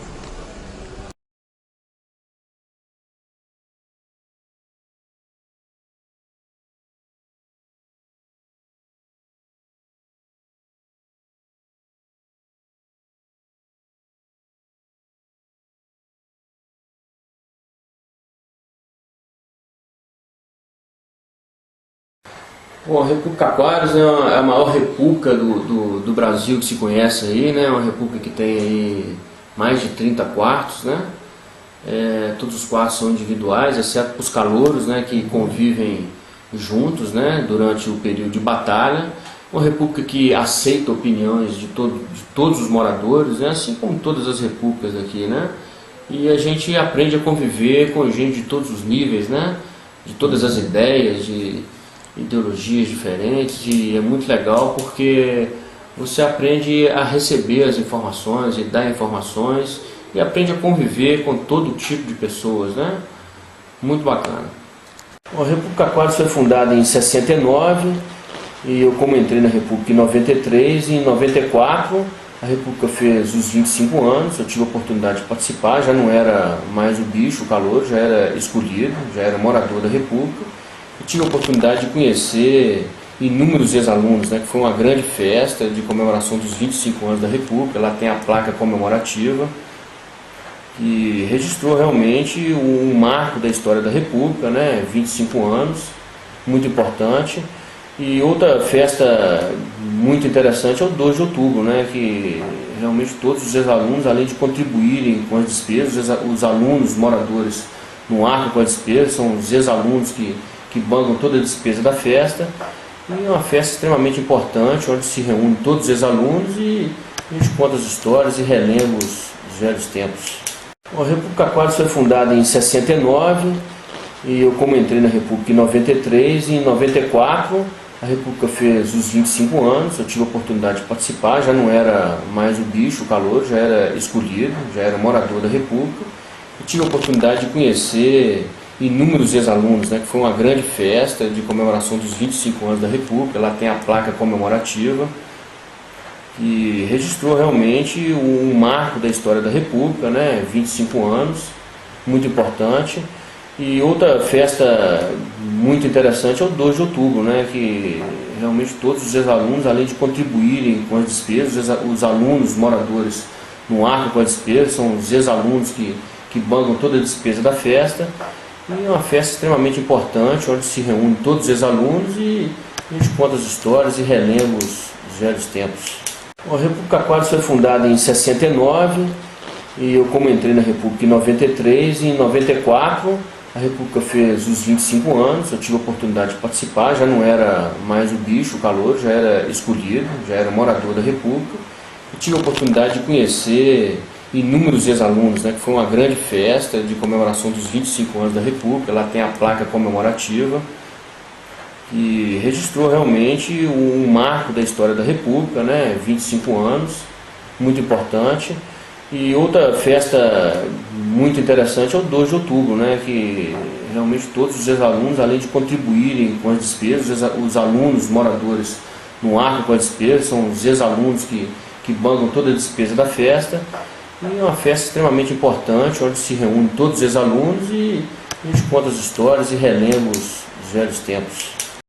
[SPEAKER 9] Bom, a República Aquários é a maior república do Brasil que se conhece aí, né? Uma república que tem aí mais de 30 quartos, né? Todos os quartos são individuais, exceto os calouros, né? Que convivem juntos, né? Durante o período de batalha. Uma república que aceita opiniões de todos os moradores, né? Assim como todas as repúblicas aqui, né? E a gente aprende a conviver com gente de todos os níveis, né? De todas as ideias, de ideologias diferentes, e é muito legal porque você aprende a receber as informações e dar informações e aprende a conviver com todo tipo de pessoas, né? Muito bacana. A República Aquários foi fundada em 69 e eu, como entrei na República em 93, e em 94 a República fez os 25 anos, eu tive a oportunidade de participar, já não era mais o bicho, o calor, já era escolhido, já era morador da República. Eu tive a oportunidade de conhecer inúmeros ex-alunos, né, que foi uma grande festa de comemoração dos 25 anos da República. Lá tem a placa comemorativa que registrou realmente um marco da história da República, né, 25 anos, muito importante. E outra festa muito interessante é o 2 de outubro, né, que realmente todos os ex-alunos, além de contribuírem com as despesas, os alunos moradores não arcam com as despesas, são os ex-alunos que bancam toda a despesa da festa, e é uma festa extremamente importante, onde se reúnem todos os ex-alunos e a gente conta as histórias e relembra os velhos tempos. A República Aquários foi fundada em 69 e eu, como entrei na República em 93, e em 94 a República fez os 25 anos, eu tive a oportunidade de participar, já não era mais o bicho, o calor, já era escolhido, já era morador da República. Eu tive a oportunidade de conhecer inúmeros ex-alunos, né, que foi uma grande festa de comemoração dos 25 anos da República. Lá tem a placa comemorativa que registrou realmente um marco da história da República, né, 25 anos, muito importante. E outra festa muito interessante é o 2 de outubro, né, que realmente todos os ex-alunos, além de contribuírem com as despesas, os alunos moradores não arcam com as despesas, são os ex-alunos que bancam toda a despesa da festa. E é uma festa extremamente importante, onde se reúnem todos os ex-alunos e a gente conta as histórias e relembra os velhos tempos. A República Aquários foi fundada em 69 e eu, como entrei na República em 93, e em 94 a República fez os 25 anos, eu tive a oportunidade de participar, já não era mais o bicho, o calor, já era escolhido, já era morador da República. Eu tive a oportunidade de conhecer inúmeros ex-alunos, né, que foi uma grande festa de comemoração dos 25 anos da República. Lá tem a placa comemorativa que registrou realmente um marco da história da República, né, 25 anos, muito importante. E outra festa muito interessante é o 2 de outubro, né, que realmente todos os ex-alunos, além de contribuírem com as despesas, os alunos moradores não arcam com as despesas, são os ex-alunos que bancam toda a despesa da festa. E é uma festa extremamente importante, onde se reúnem todos os ex-alunos e a gente conta as histórias e relembra os velhos tempos.